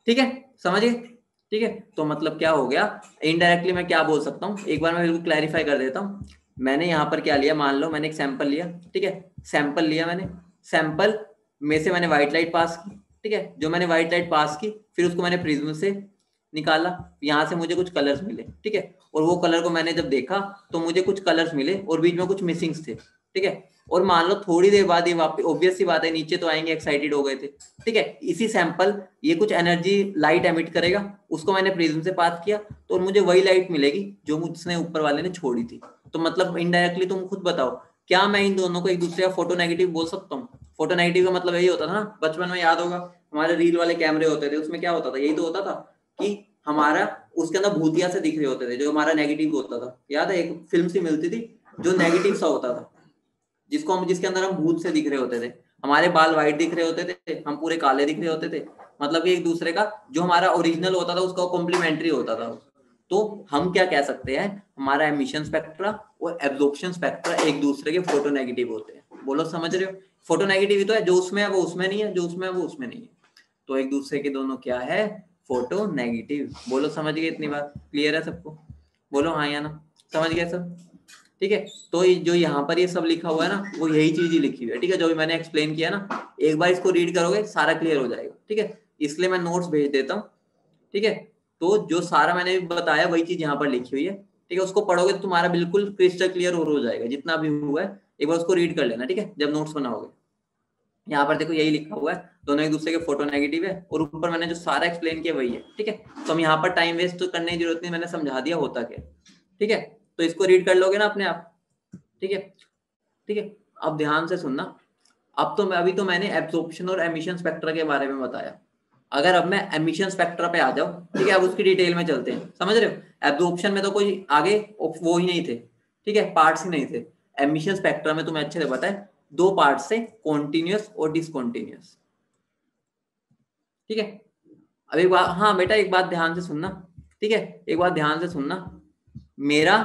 ठीक है। समझिए? ठीक है, तो मतलब क्या हो गया, इनडायरेक्टली मैं क्या बोल सकता हूँ, एक बार मैं बिल्कुल क्लैरिफाई कर देता हूँ। मैंने यहाँ पर क्या लिया, मान लो मैंने एक सैंपल लिया, ठीक है, सैंपल लिया मैंने, सैंपल में से मैंने व्हाइट लाइट पास की, ठीक है। जो मैंने व्हाइट लाइट पास की फिर उसको मैंने प्रिज्म से निकाला, यहाँ से मुझे कुछ कलर्स मिले, ठीक है। और वो कलर को मैंने जब देखा तो मुझे कुछ कलर्स मिले और बीच में कुछ मिसिंग्स थे, ठीक है। और मान लो थोड़ी देर बाद ये वापस, ऑब्वियस सी बात है नीचे तो आएंगे, एक्साइटेड हो गए थे, ठीक है। इसी सैंपल ये कुछ एनर्जी लाइट एमिट करेगा, उसको मैंने प्रिज्म से पास किया तो मुझे वही लाइट मिलेगी जो मुझसे ऊपर वाले ने छोड़ी थी। तो मतलब इनडायरेक्टली तुम खुद बताओ, क्या मैं इन दोनों को एक दूसरे का फोटो नेगेटिव बोल सकता हूँ? फोटो नेगेटिव का मतलब यही होता था ना, बचपन में याद होगा हमारे रील वाले कैमरे होते थे, उसमें क्या होता था, यही तो होता था कि हमारा उसके अंदर भूतिया से दिख रहे होते थे, जो हमारा नेगेटिव होता था। याद है एक फिल्म सी मिलती थी जो नेगेटिव सा होता था, जिसको हम, जिसके अंदर हम भूत से दिख रहे होते थे, हमारे बाल व्हाइट दिख रहे होते थे, हम पूरे काले दिख रहे होते थे, मतलब कि एक दूसरे का जो हमारा ओरिजिनल होता था उसका कॉम्प्लीमेंट्री होता था। तो हम क्या कह सकते हैं, हमारा एमिशन स्पेक्ट्रा और एब्जॉर्प्शन स्पेक्ट्रा एक दूसरे के फोटो नेगेटिव होते हैं। बोलो समझ रहे हो? फोटो नेगेटिव ही तो है, जो उसमें है वो उसमें नहीं है, जो उसमें है वो उसमें नहीं है, तो एक दूसरे के दोनों क्या है, फोटो नेगेटिव। बोलो समझ गए? इतनी बात क्लियर है सबको? बोलो हाँ या ना, समझ गए सब? ठीक है, तो जो यहाँ पर ये सब लिखा हुआ है ना वो यही चीज ही लिखी हुई है, ठीक है, जो भी मैंने एक्सप्लेन किया ना, एक बार इसको रीड करोगे सारा क्लियर हो जाएगा, ठीक है। इसलिए मैं नोट्स भेज देता हूँ, ठीक है। तो जो सारा मैंने बताया वही चीज यहाँ पर लिखी हुई है, ठीक है। उसको पढ़ोगे तो तुम्हारा बिल्कुल क्रिस्टल क्लियर हो जाएगा, जितना भी हुआ है एक बार उसको रीड कर लेना, ठीक है, जब नोट्स बनाओगे। यहाँ पर देखो यही लिखा हुआ है, दोनों एक दूसरे के फोटो नेगेटिव है, और ऊपर मैंने जो सारा एक्सप्लेन किया वही है, ठीक है। तो हम यहाँ पर टाइम वेस्ट तो करने की जरूरत नहीं, मैंने समझा दिया होता क्या, ठीक है। तो इसको रीड कर लोगे ना अपने आप, ठीक है। ठीक है, अब ध्यान से सुनना। अब तो मैं, अभी तो मैंने एब्जॉर्प्शन और एमिशन स्पेक्ट्रा के बारे में बताया, अगर अब मैं एमिशन स्पेक्ट्रा पे आ जाऊं, ठीक है, अब उसकी डिटेल में चलते हैं, समझ रहे हो? एब्जॉर्प्शन में तो कोई आगे वो ही नहीं थे, ठीक है, पार्ट्स ही नहीं थे। एमिशन स्पेक्ट्रा में तुम्हें अच्छे से पता है दो पार्ट्स है, कॉन्टिन्यूअस और डिसकॉन्टिन्यूअस, ठीक है। अब एक बात, हाँ बेटा एक बात ध्यान से सुनना, ठीक है, एक बात ध्यान से सुनना, मेरा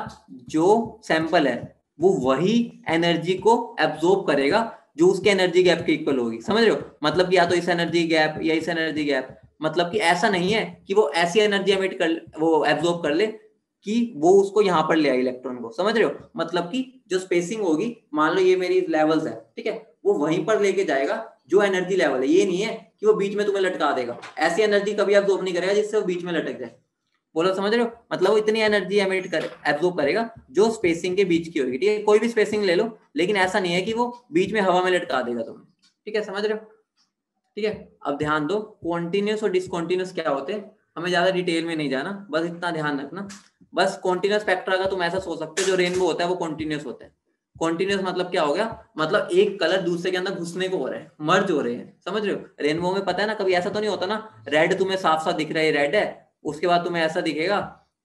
जो सैंपल है वो वही एनर्जी को एब्जॉर्ब करेगा जो उसके एनर्जी गैप के इक्वल होगी, समझ रहे हो? मतलब कि या तो इस एनर्जी गैप या इस एनर्जी गैप, मतलब कि ऐसा नहीं है कि वो ऐसी एनर्जी एमिट कर, वो एब्जॉर्ब कर ले कि वो उसको यहाँ पर ले आए इलेक्ट्रॉन को, समझ रहे हो? मतलब कि जो स्पेसिंग होगी, मान लो ये मेरी लेवल्स है, ठीक है, वो वहीं पर लेके जाएगा जो एनर्जी लेवल है, ये नहीं है कि वो बीच में तुम्हें लटका देगा, ऐसी एनर्जी कभी एब्जॉर्ब नहीं करेगा जिससे वो बीच में लटक जाए। बोलो समझ रहे हो? मतलब वो इतनी एनर्जी एमिट कर, एब्जॉर्ब करेगा जो स्पेसिंग के बीच की होगी, ठीक है, कोई भी स्पेसिंग ले लो, लेकिन ऐसा नहीं है कि वो बीच में हवा में लटका देगा तुम्हें, ठीक है, समझ रहे हो? ठीक है, अब ध्यान दो, कॉन्टिन्यूस और डिसकॉन्टिन्यूस क्या होते हैं, हमें ज्यादा डिटेल में नहीं जाना, बस इतना ध्यान रखना। बस कॉन्टिन्यूस स्पेक्ट्रा का तुम ऐसा सोच सकते हो, जो रेनबो होता है वो कॉन्टिन्यूस होता है। कॉन्टिन्यूस मतलब क्या हो गया, मतलब एक कलर दूसरे के अंदर घुसने को हो रहा है, मर्ज हो रहे हैं, समझ रहे हो? रेनबो में पता है ना, कभी ऐसा तो नहीं होता ना, रेड तुम्हें साफ साफ दिख रहा है रेड है, उसके बाद तुम्हें ऐसा दिखेगा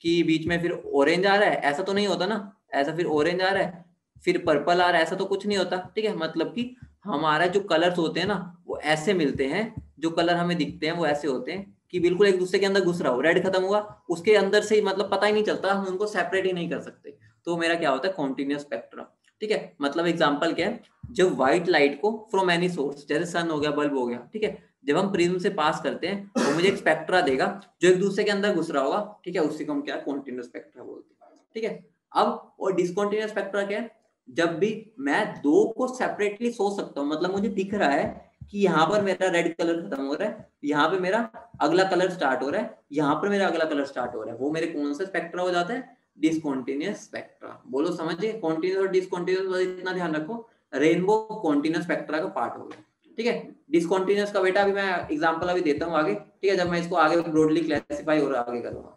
कि बीच में फिर ऑरेंज आ रहा है, ऐसा तो नहीं होता ना, ऐसा फिर ऑरेंज आ रहा है फिर पर्पल आ रहा है, ऐसा तो कुछ नहीं होता, ठीक है। मतलब कि हमारा जो कलर्स होते हैं ना वो ऐसे मिलते हैं, जो कलर हमें दिखते हैं वो ऐसे होते हैं कि बिल्कुल एक दूसरे के अंदर घुस रहा हो, रेड खत्म हुआ उसके अंदर से ही, मतलब पता ही नहीं चलता, हम उनको सेपरेट ही नहीं कर सकते। तो मेरा क्या होता है, कॉन्टिन्यूस स्पेक्ट्रा, ठीक है। मतलब एग्जांपल क्या है, जब व्हाइट लाइट को फ्रॉम एनी सोर्स, जैसे सन हो गया, बल्ब हो गया, ठीक है, जब हम प्रिज्म से पास करते हैं वो मुझे एक स्पेक्ट्रा देगा जो एक दूसरे के अंदर घुस रहा होगा, ठीक है, उसी को हम क्या कॉन्टिन्यूस स्पेक्ट्रा बोलते हैं, ठीक है। अब और डिसकॉन्टिन्यूस स्पेक्ट्रा क्या है, जब भी मैं दो को सेपरेटली सोच सकता हूँ, मतलब मुझे दिख रहा है कि यहाँ पर मेरा रेड कलर खत्म हो रहा है, यहाँ पे मेरा अगला कलर स्टार्ट हो रहा है, यहाँ पर मेरा अगला कलर स्टार्ट हो रहा है, वो मेरे कौन सा स्पेक्ट्रा हो जाता है, डिसकॉन्टिन्यूस स्पेक्ट्रा। बोलो समझिए, कॉन्टिन्यूस और डिसकॉन्टिन्यूस इतना ध्यान रखो, रेनबो कॉन्टिन्यूस स्पेक्ट्रा का पार्ट हो गया, ठीक है। डिसकॉन्टिन्यूस का बेटा अभी मैं एग्जांपल अभी देता हूँ आगे, ठीक है, जब मैं इसको आगे ब्रॉडली क्लासिफाई और आगे करूंगा,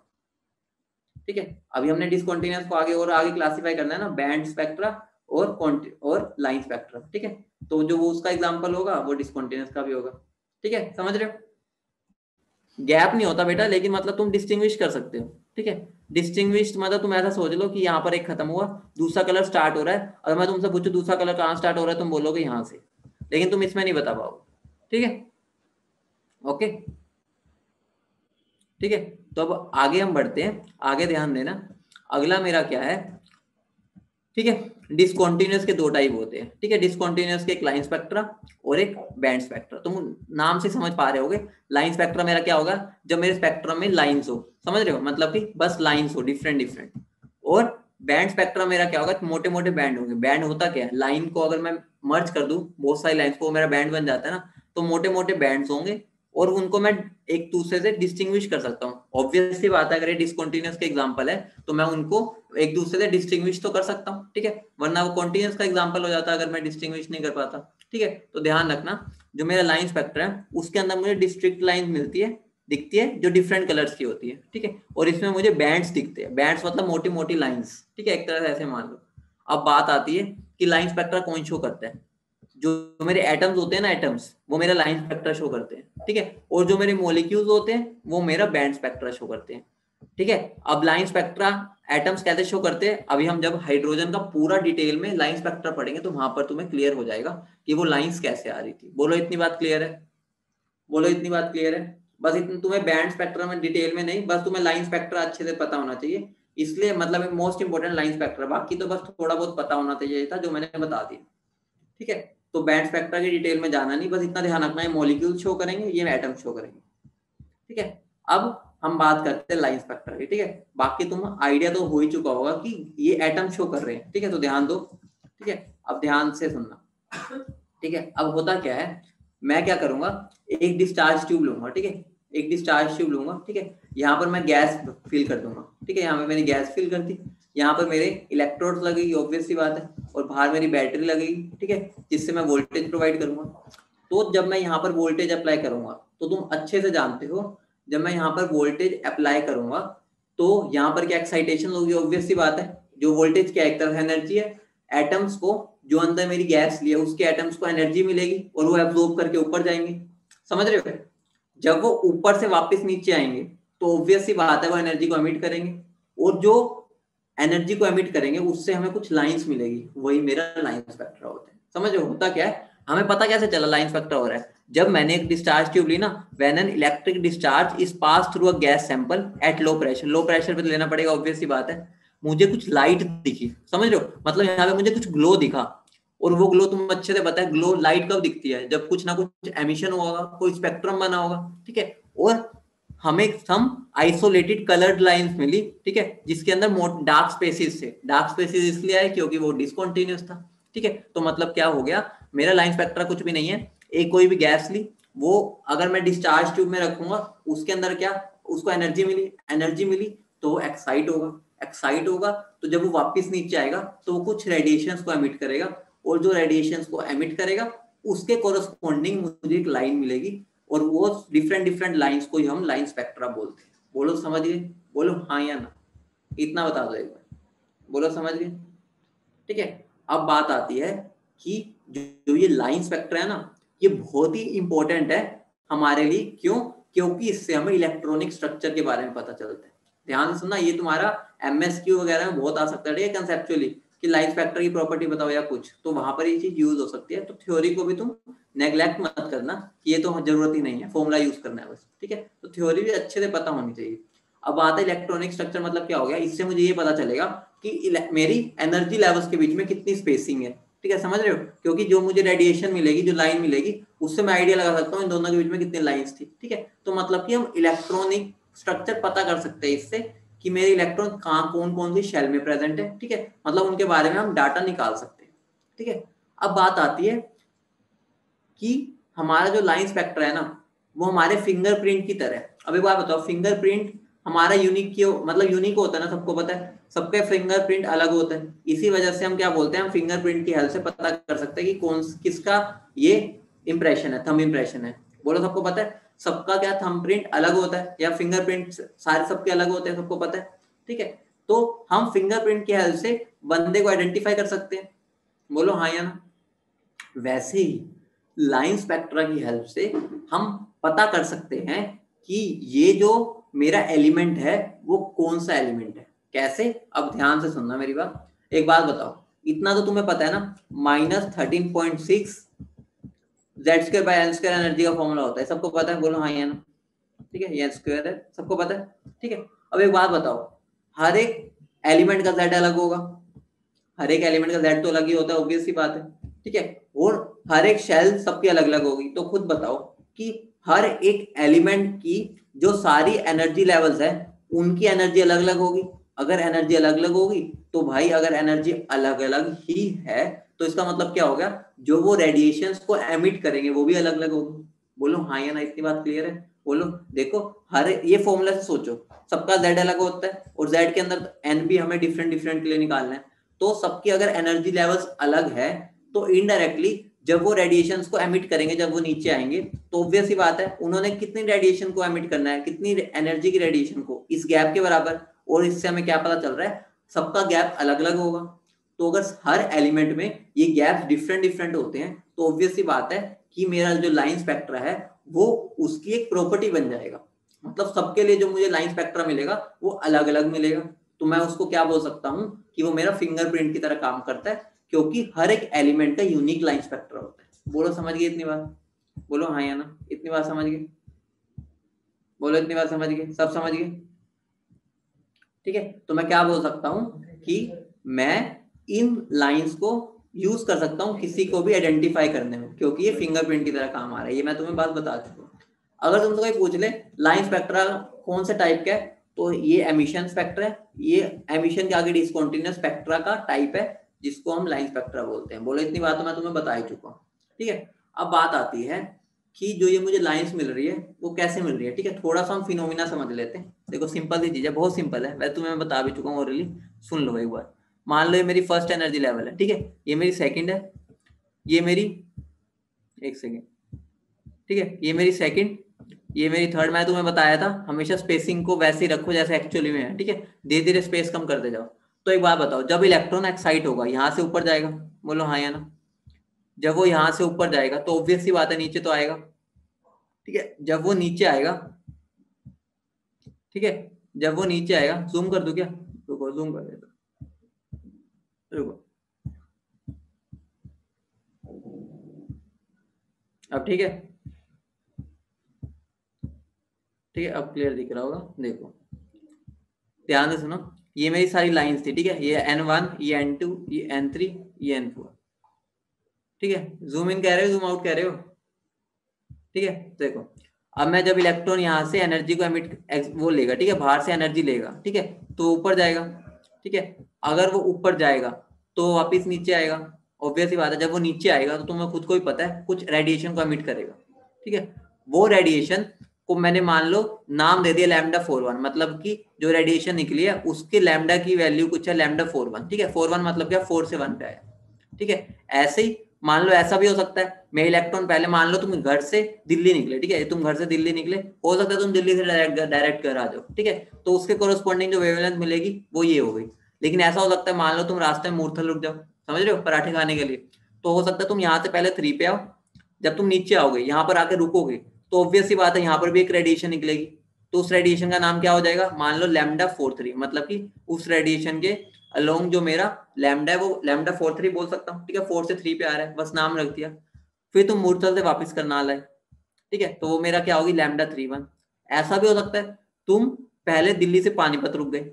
ठीक है। अभी हमने डिसकॉन्टिन्यूस को आगे और आगे क्लासिफाई करना है ना, बैंड स्पेक्ट्रा और लाइन स्पेक्ट्रा, ठीक है। तो जो वो उसका एग्जांपल होगा वो डिसकॉन्टिन्यूस का भी होगा, ठीक है, समझ रहे हो। गैप नहीं होता बेटा, लेकिन मतलब तुम डिस्टिंग्विश कर सकते हो, ठीक है। डिस्टिंग्विश मतलब तुम ऐसा सोच लो कि यहाँ पर एक खत्म हुआ, दूसरा कलर स्टार्ट हो रहा है, अगर मैं तुमसे पूछूं दूसरा कलर कहाँ स्टार्ट हो रहा है, तुम बोलोगे यहाँ से, लेकिन तुम इसमें नहीं बता पाओगे, ठीक है, ओके, ठीक है। तो अब आगे हम बढ़ते हैं, आगे ध्यान देना, अगला मेरा क्या है, ठीक है। डिसकॉन्टिन्यूस के दो टाइप होते हैं, ठीक है, डिसकॉन्टिन्यूस के एक लाइन स्पेक्ट्रा और एक बैंड स्पेक्ट्रा। तुम नाम से समझ पा रहे होगे, लाइन स्पेक्ट्रा मेरा क्या होगा, जब मेरे स्पेक्ट्रम में लाइंस हो, समझ रहे हो, मतलब कि बस लाइंस हो डिफरेंट डिफरेंट। और बैंड स्पेक्ट्रा मेरा क्या होगा, मोटे मोटे बैंड होंगे। बैंड होता क्या है, लाइन को अगर मैं मर्ज कर दूं बहुत सारी लाइंस को, मेरा बैंड बन जाता है ना, तो मोटे मोटे बैंड्स होंगे और उनको मैं एक दूसरे से डिस्टिंग्विश कर सकता हूँ। ऑब्वियसली बात है, अगर ये डिसकॉन्टिन्यूस का एग्जांपल है तो मैं उनको एक दूसरे से डिस्टिंग्विश तो कर सकता हूँ, ठीक है, वरना वो कॉन्टिन्यूस का एग्जांपल हो जाता अगर मैं डिस्टिंग्विश नहीं कर पाता, ठीक है। तो ध्यान रखना, जो मेरा लाइन स्पेक्ट्रम है उसके अंदर मुझे डिस्ट्रिक्ट लाइन मिलती है, दिखती है, जो डिफरेंट कलर्स की होती है, ठीक है, और इसमें मुझे बैंड्स दिखते हैं। बैंड्स मतलब मोटी मोटी लाइंस, ठीक है, एक तरह से ऐसे मान लो। अब बात आती है कि लाइन स्पेक्ट्रा कौन शो करता है, जो मेरे एटम्स होते हैं ना, एटम्स, वो मेरा लाइन स्पेक्ट्रा शो करते हैं, ठीक है, और जो मेरे मॉलिक्यूल्स होते हैं वो मेरा बैंड स्पेक्ट्रा शो करते हैं, ठीक है। अब लाइन स्पेक्ट्रा एटम्स कैसे शो करते हैं, अभी हम जब हाइड्रोजन का पूरा डिटेल में लाइन स्पेक्ट्रा पढ़ेंगे तो वहां पर तुम्हें क्लियर हो जाएगा कि वो लाइंस कैसे आ रही थी। बोलो इतनी बात क्लियर है, बोलो इतनी बात क्लियर है। बस इतनी तुम्हें बैंड स्पेक्ट्रा में डिटेल में नहीं, बस तुम्हें लाइन स्पेक्ट्रा अच्छे से पता होना चाहिए, इसलिए मतलब मोस्ट इंपोर्टेंट लाइन स्पेक्ट्रा, बाकी तो बस थोड़ा बहुत पता होना चाहिए था जो मैंने बता दिया, ठीक है। तो बैंड स्पेक्ट्रा की डिटेल में जाना नहीं, बस इतना ध्यान रखना है मॉलिक्यूल शो करेंगे, ये एटम शो करेंगे, ठीक है। अब हम बात करते हैं लाइन स्पेक्ट्रा की, ठीक है। बाकी तुम आइडिया तो हो ही चुका होगा कि ये एटम शो कर रहे हैं, ठीक है, तो ध्यान दो, ठीक है। अब ध्यान से सुनना, ठीक है। अब होता क्या है, मैं क्या करूंगा, एक डिस्चार्ज ट्यूब लूंगा, ठीक है, एक डिस्चार्ज ट्यूब लूंगा, ठीक है, यहाँ पर मैं गैस फिल कर दूंगा, ठीक है, यहाँ पे मैंने गैस फिल कर दी, यहाँ पर मेरे इलेक्ट्रोड्स लगेगी, ऑब्वियस सी बात है, और बाहर मेरी बैटरी लगेगी, ठीक है, जिससे मैं वोल्टेज प्रोवाइड करूंगा। तो जब मैं यहाँ पर वोल्टेज अप्लाई करूंगा, तो तुम अच्छे से जानते हो, जब मैं यहाँ पर वोल्टेज अप्लाई करूंगा तो यहाँ पर क्या एक्साइटेशन होगी, ऑब्वियस सी बात है, जो वोल्टेज क्या एक तरह एनर्जी है, एटम्स को, जो अंदर मेरी गैस लिया उसके एटम्स को एनर्जी मिलेगी और वो एब्जॉर्ब करके ऊपर जाएंगे, समझ रहे हो। जब वो ऊपर से वापस नीचे आएंगे तो ऑब्वियस सी बात है वो एनर्जी को एमिट करेंगे, और जो एनर्जी को एमिट करेंगे उससे हमें कुछ लाइंस मिलेगी, वही मेरा लाइन स्पेक्ट्रा होता है। समझ रहे हो होता क्या है, हमें पता कैसे चला लाइन स्पेक्ट्रा हो रहा है, जब मैंने एक डिस्चार्ज ट्यूब ली ना, when an electric discharge is pass through a gas sample at low pressure, low pressure पे तो लेना पड़ेगा, ऑब्वियस सी बात है, मुझे कुछ लाइट दिखी, समझ रहे हो, मतलब यहाँ पे मुझे कुछ ग्लो दिखा, और वो ग्लो तुम अच्छे से पता है ग्लो लाइट कब दिखती है, जब कुछ ना कुछ एमिशन हुआ होगा, कोई स्पेक्ट्रम बना होगा, ठीक है, और हमें सम आइसोलेटेड कलर्ड लाइंस मिली, ठीक है, जिसके अंदर डार्क स्पेसेस थे, डार्क स्पेसेस इसलिए आए क्योंकि वो डिसकॉन्टिन्यूस था, ठीक है। तो मतलब क्या हो गया, मेरा लाइन स्पेक्ट्रा कुछ भी नहीं है, एक कोई भी गैस ली, वो अगर मैं डिस्चार्ज ट्यूब में रखूंगा उसके अंदर क्या, उसको एनर्जी मिली तो वो एक्साइट होगा, तो जब वो वापस नीचे आएगा तो वो कुछ रेडिएशंस को एमिट करेगा, और जो रेडिएशंस को एमिट करेगा उसके कोरस्पॉन्डिंग मुझे एक लाइन मिलेगी, और वो डिफरेंट डिफरेंट लाइंस को ही हम लाइन स्पेक्ट्रा बोलते हैं। बोलो समझ गए, बोलो हाँ या ना, इतना बता दो एक बार, बोलो समझ गए, ठीक है। अब बात आती है कि जो ये लाइन स्पेक्ट्रा है ना, ये बहुत ही इंपॉर्टेंट है हमारे लिए, क्यों, क्योंकि इससे हमें इलेक्ट्रॉनिक स्ट्रक्चर के बारे में पता चलता है। ध्यान से सुनना, ये तुम्हारा एमएसक्यू वगैरह में बहुत आ सकता है, ठीक है, कंसेप्चुअली, कि लाइन स्पेक्ट्रा की प्रॉपर्टी बताओ या कुछ, तो वहां पर ये चीज यूज हो सकती है। तो थ्योरी को भी तुम नेग्लेक्ट मत करना कि ये तो जरूरत ही नहीं है, फॉर्मूला यूज करना है बस, ठीक है। तो थ्योरी भी अच्छे से पता होनी चाहिए। अब आता है इलेक्ट्रॉनिक स्ट्रक्चर, मतलब क्या हो गया, इससे मुझे ये पता चलेगा कि मेरी एनर्जी लेवल्स के बीच में कितनी स्पेसिंग है, ठीक है, समझ रहे हो, क्योंकि जो मुझे रेडिएशन मिलेगी, जो लाइन मिलेगी, उससे मैं आइडिया लगा सकता हूँ इन दोनों के बीच में कितनी लाइंस थी। ठीक है, तो मतलब कि हम इलेक्ट्रॉनिक स्ट्रक्चर पता कर सकते हैं इससे कि मेरे इलेक्ट्रॉन कहाँ कौन कौन सी शेल में प्रेजेंट है। ठीक है, मतलब उनके बारे में हम डाटा निकाल सकते हैं। ठीक है, अब बात आती है कि हमारा जो लाइन स्पेक्ट्रा है ना वो हमारे फिंगरप्रिंट की तरह है। अब एक बात बताओ, फिंगरप्रिंट हमारा यूनिक क्यों, मतलब यूनिक होता है ना, सबको पता है सबके फिंगरप्रिंट अलग होते हैं। इसी वजह से हम क्या बोलते हैं, हम फिंगरप्रिंट की हेल्प से पता कर सकते हैं कि कौन किसका ये इंप्रेशन है, थंब इंप्रेशन है। बोलो, सबको पता है सबका क्या थंब प्रिंट अलग होता है या फिंगरप्रिंट सारे सबके अलग होते हैं, सबको पता है। ठीक है, तो हम फिंगरप्रिंट की हेल्प से बंदे को आइडेंटिफाई कर सकते हैं। बोलो हाँ या ना। वैसे ही लाइन स्पेक्ट्रा की हेल्प से हम पता कर सकते हैं कि ये जो मेरा एलिमेंट है वो कौन सा एलिमेंट है। कैसे, अब ध्यान से सुनना मेरी बात। एक बात बताओ, इतना तो तुम्हें पता है ना, -13.6 Z² बाय L² एनर्जी का फॉर्मूला होता है, सबको पता है। बोलो हाँ या ना। ठीक है, ये स्क्वायर है, सबको पता है। ठीक है, अब एक बात बताओ, हर एक एलिमेंट का Z अलग होगा, हर एक एलिमेंट का Z तो अलग ही होता है, ऑब्वियस सी बात है। ठीक है, और हर एक शेल सबकी अलग अलग होगी। तो खुद बताओ कि हर एक एलिमेंट की जो सारी एनर्जी लेवल्स है उनकी एनर्जी अलग अलग होगी। अगर एनर्जी अलग अलग होगी तो भाई, अगर एनर्जी अलग अलग ही है तो इसका मतलब क्या होगा, जो वो रेडिएशंस को एमिट करेंगे वो भी अलग अलग होगी। बोलो हाँ या ना, इतनी बात क्लियर है। बोलो, देखो हर ये फॉर्मूला से सोचो, सबका Z अलग होता है और Z के अंदर N भी हमें डिफरेंट डिफरेंट के लिए निकालना है। तो सबकी अगर एनर्जी लेवल्स अलग है तो इनडायरेक्टली जब वो रेडिएशंस को एमिट करेंगे, जब वो नीचे आएंगे, तो ऑब्वियस ही बात है उन्होंने कितनी रेडिएशन को एमिट करना है, कितनी एनर्जी की रेडिएशन को, इस गैप के बराबर। और इससे हमें क्या पता चल रहा है, सबका गैप अलग अलग होगा। तो अगर हर एलिमेंट में ये गैप डिफरेंट डिफरेंट होते हैं तो ऑब्वियस सी बात है कि मेरा जो लाइन स्पेक्ट्रा है वो उसकी एक प्रॉपर्टी बन जाएगा। मतलब सबके लिए जो मुझे लाइन स्पेक्ट्रा मिलेगा वो अलग अलग मिलेगा। तो मैं उसको क्या बोल सकता हूँ कि वो मेरा फिंगरप्रिंट की तरह काम करता है, क्योंकि हर एक एलिमेंट का यूनिक लाइन स्पेक्ट्रा होता है। बोलो समझ गए इतनी बात? बोलो हाँ या ना, इतनी बात समझ गए? बोलो इतनी बात समझ गए, सब समझ गए? ठीक है, तो मैं क्या बोल सकता हूँ कि मैं इन लाइंस को यूज कर सकता हूँ किसी को भी आइडेंटिफाई करने में, क्योंकि ये फिंगरप्रिंट की तरह काम आ रहा है। ये मैं तुम्हें बात बता चुका हूँ। अगर तुमसे कोई पूछ ले लाइन स्पेक्ट्रा कौन से टाइप का है, तो ये एमिशन स्पेक्ट्रा है। ये एमिशन के आगे डिस्कंटिन्यूअस स्पेक्ट्रा का टाइप है जिसको हम लाइन स्पेक्ट्रा बोलते हैं। बोलो इतनी बात तो मैं तुम्हें बता ही चुका हूँ। ठीक है, अब बात आती है कि जो ये मुझे लाइंस मिल रही है वो कैसे मिल रही है। ठीक है, थोड़ा सा हम फिनोमिना समझ लेते हैं। देखो सिंपल सी चीज है, बहुत सिंपल है, वैसे तुम्हें मैं बता भी चुका हूँ ऑलरेडी। सुन लो एक बार। मान लो ये मेरी फर्स्ट एनर्जी लेवल है, ठीक है, ये मेरी सेकंड है, ये मेरी, एक सेकेंड, ठीक है, ये मेरी सेकंड, ये मेरी थर्ड। मैं तुम्हें बताया था हमेशा स्पेसिंग को वैसे ही रखो जैसे एक्चुअली में है। ठीक है, धीरे धीरे स्पेस कम करते जाओ। तो एक बात बताओ, जब इलेक्ट्रॉन एक्साइट होगा यहाँ से ऊपर जाएगा। बोलो हाँ या ना। जब वो यहाँ से ऊपर जाएगा तो ऑब्वियस सी बात है नीचे तो आएगा। ठीक है, जब वो नीचे आएगा, ठीक है, जब वो नीचे आएगा, जूम कर दूं क्या? रुको जूम कर देता, रुको। अब ठीक है, ठीक है, अब क्लियर दिख रहा होगा। देखो ध्यान से सुनो, ये मेरी सारी लाइंस थी। ठीक है, ये N1, ये N2, ये N3, ये N4। ठीक है, जूम इन कह रहे हो, जूम आउट कह रहे हो? ठीक है, देखो अब मैं जब इलेक्ट्रॉन यहाँ से एनर्जी को एमिट वो लेगा, ठीक है, बाहर से एनर्जी लेगा, ठीक है, तो ऊपर जाएगा। ठीक है, अगर वो ऊपर जाएगा तो वापिस नीचे आएगा। ऑब्वियस ही बात है, जब वो नीचे आएगा तो तुम्हें खुद को ही पता है कुछ रेडिएशन को एमिट करेगा। ठीक है, वो रेडिएशन को मैंने मान लो नाम दे दिया λ41, मतलब कि जो रेडिएशन निकली है उसके लैम्डा की वैल्यू कुछ है λ41। ठीक है, 41 मतलब क्या, 4 से 1 पे आया। ठीक है, ऐसे ही मान लो ऐसा भी हो सकता है, मेरे इलेक्ट्रॉन पहले मान लो तुम घर से दिल्ली निकले, ठीक है, तुम घर से दिल्ली निकले, हो सकता है तुम दिल्ली से डायरेक्ट घर आ जाओ। ठीक है, तो उसके कोरस्पॉन्डिंग जो वेवलेंथ मिलेगी वो ये हो गई। लेकिन ऐसा हो सकता है मान लो तुम रास्ते में मूर्थल रुक जाओ, समझ रहे हो, पराठे खाने के लिए, तो हो सकता है तुम यहाँ से पहले 3 पे आओ, जब तुम नीचे आओगे यहाँ पर आके रुकोगे तो ऑब्वियस सी बात है यहाँ पर भी एक रेडिएशन निकलेगी। तो उस रेडिएशन का नाम क्या हो जाएगा, मान लो λ43, मतलब कि उस रेडिएशन के अलोंग जो मेरा लैम्डा है वो λ43 बोल सकता हूँ। ठीक है, 4 से 3 पे आ रहा है, बस नाम रख दिया। फिर तुम मूर्थल से वापस करना आए, ठीक है, तो वो मेरा क्या होगी, λ31। ऐसा भी हो सकता है तुम पहले दिल्ली से पानीपत रुक गए,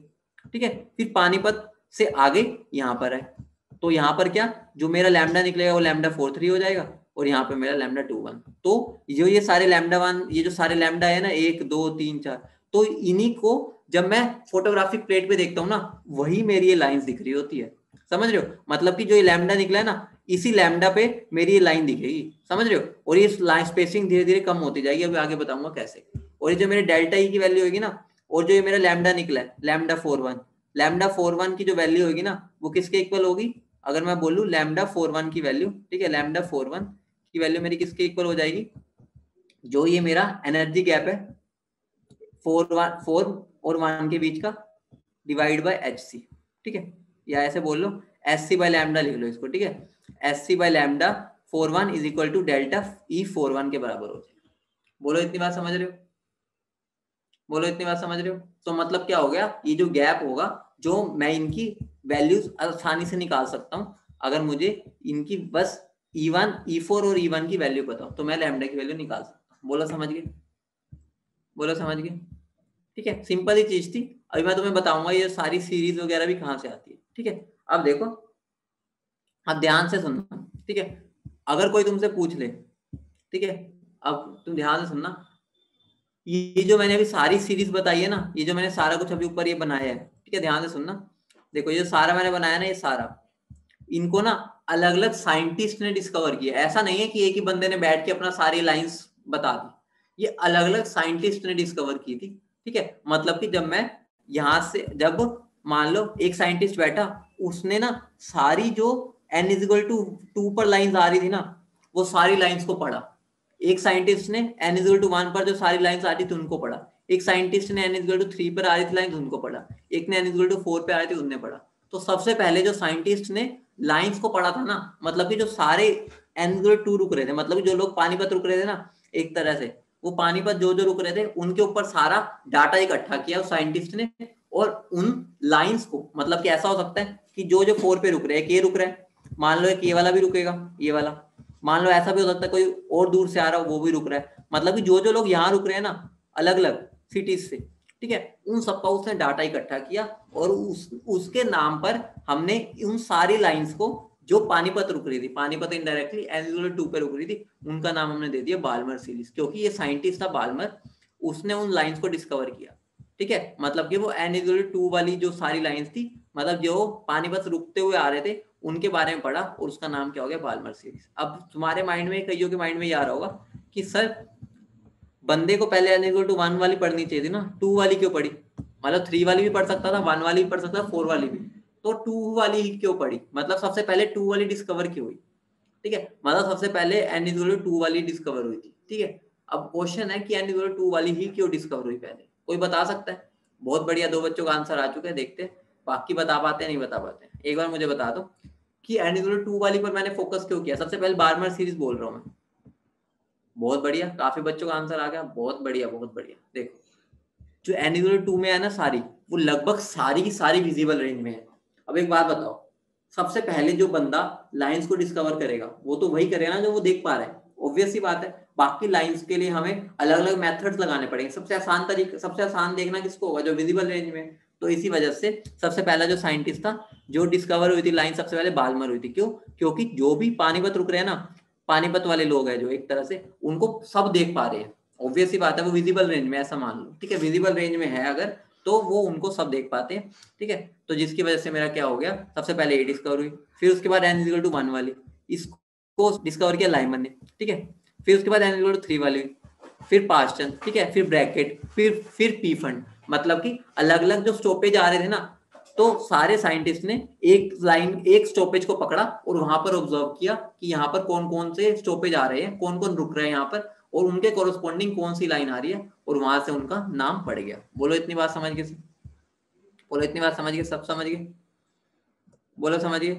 ठीक है, फिर पानीपत से आगे यहाँ पर है, तो यहाँ पर क्या जो मेरा लैम्डा निकलेगा वो λ43 हो जाएगा, और यहाँ पे मेरा लैम्डा 2 1। तो जो ये सारे लैम्डा 1, ये जो सारे लैम्डा है ना 1 2 3 4, तो इन्हीं को जब मैं फोटोग्राफिक प्लेट पे देखता हूँ ना, वही मेरी ये लाइंस दिख रही होती है। समझ रहे हो? मतलब कि जो ये लैम्डा निकला है ना, इसी लैम्डा पे मेरी ये लाइन दिखेगी। समझ रहे हो? और ये लाइन स्पेसिंग धीरे धीरे कम होती जाएगी, अभी आगे बताऊंगा कैसे। और ये जो मेरे डेल्टा ई की वैल्यू होगी ना, और जो ये मेरा लैम्डा निकला है लैम्डा 4 1, लैम्डा 4 1 की जो वैल्यू होगी ना, वो किसके इक्वल होगी? अगर मैं बोलूं लैम्डा 4 1 की वैल्यू, ठीक है, लैम्डा 4 1 की वैल्यू मेरी किसके इक्वल हो जाएगी? जो ये मेरा एनर्जी गैप है 4 और 1 के बीच का, डिवाइड बाय एच सी। ठीक है, या ऐसे बोल लो एस सी बाय लैम्डा लिख लो इसको। ठीक है, S C by lambda 4 1 is equal to delta E 4 1 के बराबर हो जाएगा। बोलो इतनी बात समझ रहे हो? बोलो इतनी बात समझ रहे हो? तो मतलब क्या हो गया, ये जो गैप होगा, जो मैं इनकी वैल्यूज आसानी से निकाल सकता हूं अगर मुझे इनकी बस E1 E4 और E1 की वैल्यू पता हो, तो मैं लैम्डा की वैल्यू निकाल सकता हूं। बोलो समझ गए? बोलो समझ गए? ठीक है, सिंपल ही चीज थी। अभी मैं तुम्हें बताऊंगा ये सारी सीरीज वगैरह भी कहाँ से आती है। ठीक है, अब देखो, अब ध्यान से सुनना। ठीक है, अगर कोई तुमसे पूछ ले, ठीक है, अब तुम ध्यान से सुनना, ये जो मैंने अभी सारी सीरीज बताई है ना, ये जो मैंने सारा कुछ अभी ऊपर ये बनाया है, ठीक है, ध्यान से सुनना। देखो ये सारा मैंने बनाया ना, ये सारा, इनको ना अलग अलग साइंटिस्ट ने डिस्कवर किया। ऐसा नहीं है कि एक ही बंदे ने बैठ के अपना सारी लाइंस बता दी, ये अलग अलग साइंटिस्ट ने डिस्कवर की थी। ठीक है, मतलब कि जब मैं यहाँ से, जब मान लो एक साइंटिस्ट बैठा, उसने ना सारी जो n इजिकल टू 2 पर लाइंस आ रही थी ना, वो सारी लाइंस को पढ़ा। एक साइंटिस्ट ने n इजिकल टू 1 पर जो सारी लाइंस आती थी उनको पढ़ा, एक साइंटिस्ट ने n इजिकल टू 3 पर आ रही थी लाइंस उनको पढ़ा, एक ने n इजिकल टू 4 पे आ रही थी उनने पढ़ा। तो सबसे पहले जो साइंटिस्ट ने लाइंस को पढ़ा था ना, मतलब कि जो सारे n इजिकल टू रुक रहे थे, मतलब कि जो लोग पानीपत रुक रहे थे ना, एक तरह से वो पानीपत जो जो रुक रहे थे उनके ऊपर सारा डाटा इकट्ठा किया उस साइंटिस्ट ने, और उन लाइंस को, मतलब कि ऐसा हो सकता है कि जो जो 4 पे रुक रहे हैं, के रुक रहा है, मान लो एक ये वाला भी रुकेगा, ये वाला, मान लो ऐसा भी हो सकता है कोई और दूर से आ रहा हो वो भी रुक रहा है, मतलब कि जो जो लोग यहाँ रुक रहे हैं ना अलग अलग सिटीज से, ठीक है, उन सबका उसने डाटा इकट्ठा किया, और उसके नाम पर हमने उन सारी लाइंस को, जो पानीपत रुक रही थी, पानीपत इनडायरेक्टली n 2 पे रुक रही थी, उनका नाम हमने दे दिया बाल्मर सीरीज, क्योंकि ये साइंटिस्ट था बाल्मर, उसने उन लाइंस को डिस्कवर किया। ठीक है, मतलब कि वो n 2 वाली जो सारी लाइंस थी, मतलब जो पानीपत रुकते हुए आ रहे थे, उनके बारे में पढ़ा, और उसका नाम क्या हो गया, बाल्मर सीरीज। अब तुम्हारे माइंड में, कईयों के माइंड में ये आ रहा होगा कि सर बंदे को पहले n 1 वाली पढ़नी चाहिए थी ना, 2 वाली क्यों पढ़ी? मतलब 3 वाली भी पढ़ सकता था, 1 वाली भी पढ़ सकता था, 4 वाली भी, तो 2 वाली ही क्यों पढ़ी? मतलब सबसे पहले 2 वाली डिस्कवर क्यों हुई? ठीक है, मतलब सबसे पहले n 2 वाली डिस्कवर हुई थी। ठीक है, अब क्वेश्चन है कि n 2 वाली ही क्यों डिस्कवर हुई पहले? कोई बता सकता है? बहुत बढ़िया, 2 बच्चों का आंसर आ चुके हैं, देखते हैं बाकी बता पाते हैं नहीं बता पाते हैं। एक बार मुझे बता दो कि n 2 वाली पर मैंने फोकस क्यों किया? सबसे पहले बार्मर सीरीज बोल रहा हूँ मैं। बहुत बढ़िया, काफी बच्चों का आंसर आ गया, बहुत बढ़िया बहुत बढ़िया। देखो जो n 2 में है ना सारी, वो लगभग सारी की सारी विजिबल रेंज में है। अब एक बात बताओ, सबसे पहले जो बंदा लाइंस को डिस्कवर करेगा वो तो वही करेगा ना जो वो देख पा रहा है, ऑब्वियस सी बात है। बाकी लाइंस के लिए हमें अलग अलग मेथड्स लगाने पड़ेंगे। सबसे आसान तरीका, सबसे आसान देखना किसको होगा? जो विजिबल रेंज में। तो इसी वजह से सबसे पहला जो साइंटिस्ट था जो डिस्कवर हुई थी लाइन, सबसे पहले बाल्मर हुई थी। क्यों? क्योंकि जो भी पानीपत रुक रहे हैं ना, पानीपत वाले लोग हैं जो एक तरह से, उनको सब देख पा रहे हैं, ऑब्वियस सी बात है, वो विजिबल रेंज में, ऐसा मान लो। ठीक है, विजिबल रेंज में है अगर, तो वो उनको सब देख पाते हैं। ठीक है, तो जिसकी वजह से मेरा क्या हो गया, सबसे पहले ये डिस्कवर हुई, फिर उसके बाद n = 1 वाली, इसको डिस्कवर किया लाइमन ने। ठीक है, फिर उसके बाद n = 3 वाली, फिर पास्टन, ठीक है, फिर ब्रैकेट, फिर पी फंड। मतलब कि अलग अलग जो स्टॉपेज आ रहे थे ना, तो सारे साइंटिस्ट ने एक लाइन, एक स्टॉपेज को पकड़ा और वहां पर ऑब्जर्व किया कि यहाँ पर कौन कौन से स्टॉपेज आ रहे हैं, कौन कौन रुक रहे हैं यहाँ पर, और उनके कोरोस्पोंडिंग कौन सी लाइन आ रही है, और वहां से उनका नाम पड़ गया। बोलो इतनी बात समझ गए? बोलो इतनी बात समझ गए? सब समझ गए? बोलो समझ गए?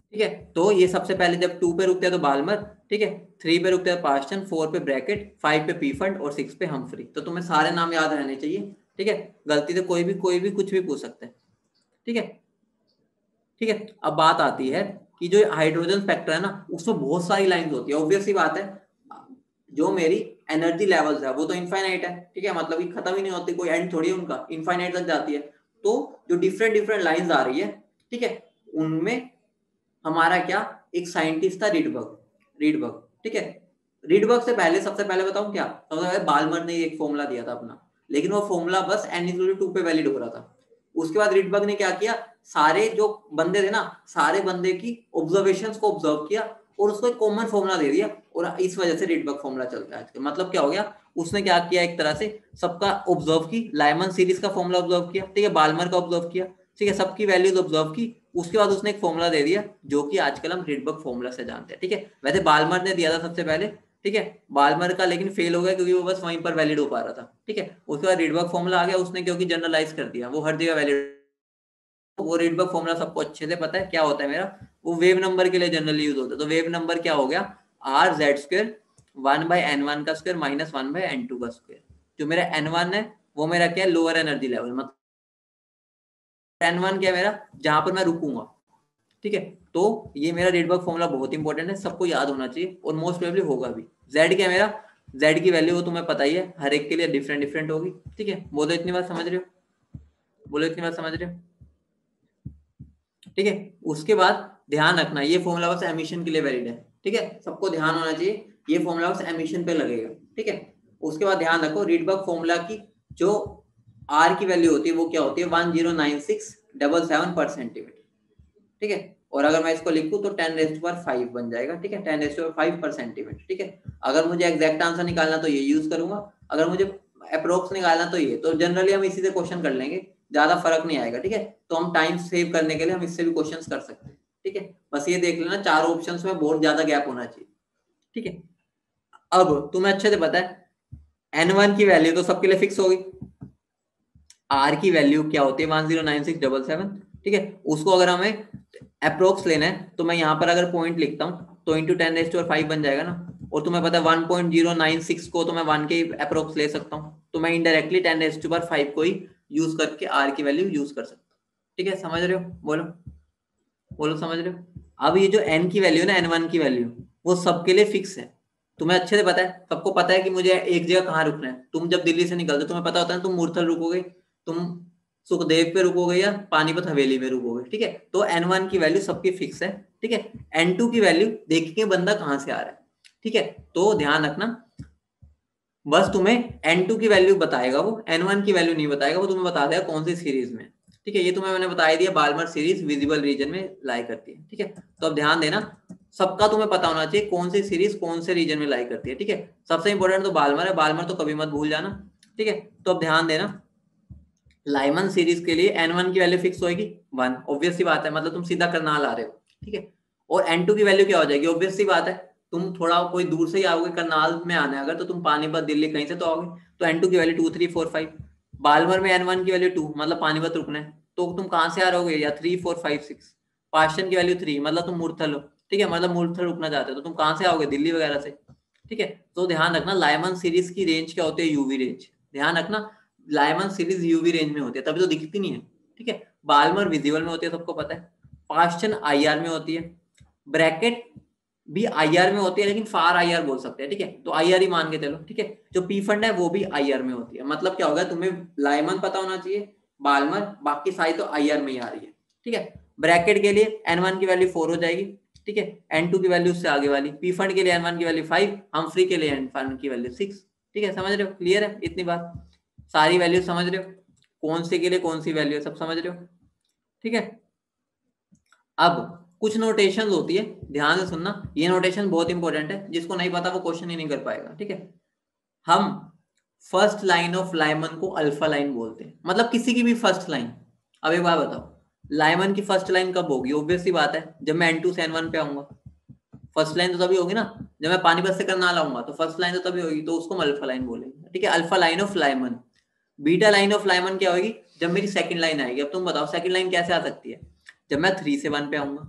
ठीक है, तो ये सबसे पहले जब 2 पे रुकते हैं तो बाल्मर, ठीक है, 3 पे रुकते हैं पास्टन, 4 पे ब्रैकेट, 5 पे पीफंड और 6 पे हमफ्री। तो तुम्हें सारे नाम याद रहने चाहिए। ठीक है, गलती से कोई भी कुछ भी पूछ सकते हैं। ठीक है, ठीक है, अब बात आती है कि जो हाइड्रोजन स्पेक्ट्रम है ना, उसमें बहुत सारी लाइंस होती है, ऑब्वियस सी बात है। जो मेरी एनर्जी लेवल्स है वो तो इनफाइनाइट है। ठीक है, मतलब कि खत्म ही नहीं होती, कोई एंड थोड़ी है उनका, इनफाइनाइट तक जाती है। तो जो डिफरेंट डिफरेंट लाइंस आ रही है, ठीक है, उनमें हमारा क्या, एक साइंटिस्ट था रिडबर्ग। रीडबर्ग, ठीक है। रीडबर्ग से पहले सबसे पहले बताऊं क्या, सबसे पहले बाल्मर ने एक फॉर्मूला दिया था अपना, लेकिन वो फॉर्मूला बस n=2 पे वैलिड हो रहा था। उसके बाद रीडबर्ग ने क्या किया, सारे जो बंदे थे ना, सारे बंदे की ऑब्जर्वेशंस को ऑब्जर्व किया और उसको एक कॉमन फॉर्मूला दे दिया, और इस वजह से रीडबर्ग फॉर्मूला चलता है। मतलब क्या हो गया, उसने क्या किया, एक तरह से सबका ऑब्जर्व की, लाइमन सीरीज का फॉर्मूला ऑब्जर्व किया, ठीक है, बाल्मर का ऑब्जर्व किया, ठीक है, सबकी वैल्यूज ऑब्जर्व की, उसके बाद उसने एक फॉर्मूला दे दिया जो कि आजकल हम रीडबर्ग फॉर्मूला से जानते हैं, ठीक है। वैसे बाल्मर ने दिया था सबसे पहले, ठीक है, बाल्मर का लेकिन फेल हो गया क्योंकि वो बस वहीं पर वैलिड हो पा रहा था, ठीक है। उसके बाद रीडबर्ग फॉर्मूला आ गया, उसने क्योंकि जनरलाइज कर दिया, वो हर जगह वैलिड। वो रीडबर्ग फॉर्मूला सबको अच्छे से पता है क्या होता है मेरा, वो वेव नंबर के लिए जनरली यूज होता है। तो वेव नंबर क्या हो गया, आर जेड स्क्वायर 1/n1 का स्क्वायर माइनस 1/n2 का स्क्वायर। जो मेरा n1 है वो मेरा क्या है, लोअर एनर्जी लेवल, मतलब n1 क्या है मेरा, जहां पर मैं रुकूंगा, ठीक है। तो ये मेरा रीडबर्ग फॉर्मूला बहुत इंपॉर्टेंट है, सबको याद होना चाहिए और मोस्ट प्रोबेबली होगा भी। z क्या है मेरा, z की वैल्यू वो तुम्हें पता ही है, हर एक के लिए डिफरेंट डिफरेंट होगी, ठीक है। बोलो इतनी बात समझ रहे हो, बोलो इतनी बात समझ रहे हो, ठीक है। उसके बाद ध्यान रखना, ये फॉर्मूला बस एमिशन के लिए वैलिड है, ठीक है, सबको ध्यान होना चाहिए, ये फॉर्मूला बस एमिशन पे लगेगा, ठीक है। उसके बाद ध्यान रखो, रीडबर्ग फॉर्मूला की जो आर की वैल्यू होती है वो क्या होती है, 109677 ठीक है। और अगर मैं इसको लिखूं तो 10⁵ बन जाएगा, ठीक है, 10⁵ ठीक है। अगर मुझे एग्जैक्ट आंसर निकालना तो ये यूज करूंगा, अगर मुझे अप्रोक्स निकालना तो ये, तो जनरली हम इसी से क्वेश्चन कर लेंगे, ज्यादा फर्क नहीं आएगा, ठीक है। तो हम टाइम सेव करने के लिए हम इससे भी क्वेश्चन कर सकते हैं, ठीक है। बस ये देख लेना, चारों ऑप्शन में बहुत ज्यादा गैप होना चाहिए, ठीक है। अब तुम्हें अच्छे से पता है n1 की वैल्यू तो सबके लिए फिक्स होगी, r की वैल्यू क्या होती है 109677, ठीक है। उसको अगर हमें अप्रोक्स लेना है तो मैं यहाँ पर अगर पॉइंट लिखता हूँ तो इंटू 10⁵ बन जाएगा ना, और तुम्हें पता है 1.096 को तो मैं 1 के अप्रोक्स ले सकता हूँ, तो मैं इनडायरेक्टली 10⁵ को ही यूज करके r की वैल्यू यूज कर सकता हूँ, ठीक है। समझ रहे हो, बोलो बोलो समझ रहे हो। अब ये जो n की वैल्यू ना, n1 की वैल्यू, वो सबके लिए फिक्स है, तुम्हें अच्छे से पता है, सबको पता है कि मुझे एक जगह कहाँ रुकना है। तुम जब दिल्ली से निकलते तुम्हें पता होता है तुम मूर्थल रुकोगे, तुम सुखदेव पे रुकोगे या पानीपत हवेली में रुकोगे, ठीक है। तो n1 की वैल्यू सबकी फिक्स है, ठीक है। n2 की वैल्यू देखेंगे बंदा कहाँ से आ रहा है, ठीक है। तो ध्यान रखना, बस तुम्हें n2 की वैल्यू बताएगा वो, n1 की वैल्यू नहीं बताएगा, वो तुम्हें बता देगा कौन सी सीरीज में, ठीक है। ये तुम्हें मैंने बता दिया, बाल्मर सीरीज विजिबल रीजन में लाई करती है, ठीक है। तो अब ध्यान देना, सबका तुम्हें पता होना चाहिए कौन सी सीरीज कौन से रीजन में लाई करती है, ठीक है। सबसे इंपॉर्टेंट तो बाल्मर है, बाल्मर तो कभी मत भूल जाना, ठीक है। तो अब ध्यान देना, लाइमन सीरीज के लिए n1 की वैल्यू फिक्स होगी 1, ऑब्वियस सी बात है, मतलब तुम सीधा करनाल आ रहे हो, ठीक है। और n2 की वैल्यू क्या हो जाएगी, ऑब्वियस सी बात है, तुम थोड़ा कोई दूर से ही आओगे, करनाल में आना है अगर, तो तुम पानीपत दिल्ली कहीं से तो आओगे, तो n2 की वैल्यू 2 3 4 5। बालमर में n1 की वैल्यू 2, मतलब पानीपत रुकना है, तो तुम कहाँ से आ रहोगे, या 3 4 5 6। पार्शन की वैल्यू 3, मतलब तुम मूर्थल हो, ठीक है, मतलब मूर्थल रुकना चाहते हो, तो तुम कहाँ से आओगे, दिल्ली वगैरह से, ठीक है। तो ध्यान रखना, लाइमन सीरीज की रेंज क्या होती है, यूवी रेंज, ध्यान रखना, लाइमन सीरीज यूवी रेंज में होती है, तभी तो दिखती नहीं है, ठीक है। बाल्मर विजिबल में होती है, सबको पता है। पास्चन आईआर में होती है, ब्रैकेट भी आईआर में होती है, लेकिन फार आईआर बोल सकते हैं, ठीक है। तो आईआर ही मान के चलो, ठीक है। जो पी फंड है वो भी आईआर में होती है, मतलब क्या होगा, तुम्हें लाइमन पता होना चाहिए, बाल्मर, बाकी सारी तो आईआर में ही आ रही है, ठीक है। ब्रैकेट के लिए n1 की वैल्यू 4 हो जाएगी, ठीक है। n2 की वैल्यू उससे आगे वाली, पी फंड के लिए n1 की वैल्यू 5, हमफ्री के लिए n1 की वैल्यू 6, ठीक है। समझ रहे हो, क्लियर है इतनी बात, सारी वैल्यू समझ रहे हो, कौन से के लिए कौन सी वैल्यू है, सब समझ रहे हो, ठीक है। अब कुछ नोटेशन होती है, ध्यान से सुनना, ये नोटेशन बहुत इंपॉर्टेंट है, जिसको नहीं पता वो क्वेश्चन ही नहीं कर पाएगा, ठीक है। हम फर्स्ट लाइन ऑफ लाइमन को अल्फा लाइन बोलते हैं, मतलब किसी की भी फर्स्ट लाइन। अब एक बात बताओ, लाइमन की फर्स्ट लाइन कब होगी, ऑब्वियस सी बात है, जब मैं n2 से n1 पे आऊंगा, फर्स्ट लाइन तो तभी होगी ना, जब मैं पानीपत से करनाल आऊंगा तो फर्स्ट लाइन तो तभी होगी, तो उसको हम अल्फा लाइन बोलेंगे, ठीक है, alpha line of Lyman. Beta line of Lyman क्या होगी, जब मेरी सेकंड लाइन आएगी। अब तुम बताओ सेकंड लाइन कैसे आ सकती है, जब मैं 3 से 1 पे आऊंगा,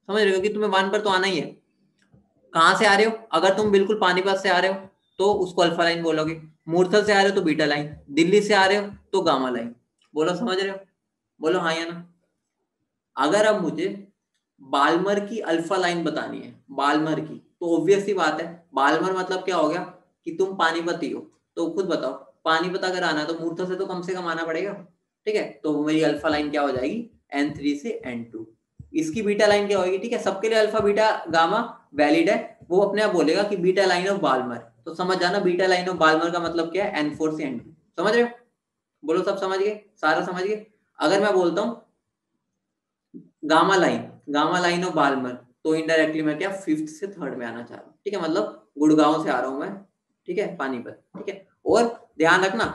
समझ रहे हो, कि तुम्हें 1 पर तो आना ही है। कहां से आ रहे हो, अगर तुम बिल्कुल पानीपत से आ रहे हो तो उसको अल्फा लाइन बोलोगे, मूर्थल से आ रहे हो तो बीटा लाइन, दिल्ली से आ रहे हो तो गामा लाइन। बोलो समझ रहे हो, बोलो हाँ या ना। अगर अब मुझे बाल्मर की अल्फा लाइन बतानी है, बाल्मर की, तो ऑब्वियस सी बात है, बाल्मर मतलब क्या हो गया कि तुम पानीपती हो, तो खुद बताओ, पानीपत अगर आना है तो मूर्थल से तो कम से कम आना पड़ेगा, ठीक है। तो मेरी अल्फा लाइन क्या हो जाएगी, n3 से n2। इसकी बीटा लाइन क्या होगी, ठीक है, सबके लिए अल्फा बीटा गामा वैलिड है, वो अपने आप बोलेगा कि बीटा लाइन ऑफ बाल्मर। तो समझ जाना बीटा लाइन ऑफ बाल्मर का मतलब क्या है, N4 से N2। समझ रहे हो? बोलो सब समझ गए, सारा समझ गए। अगर मैं बोलता हूँ गामा लाइन ऑफ बाल्मर, तो इनडायरेक्टली मैं क्या 5th से 3rd में आना चाह रहा हूँ। ठीक है, मतलब गुड़गांव से आ रहा हूं मैं, ठीक है, पानीपत। ठीक है, और ध्यान रखना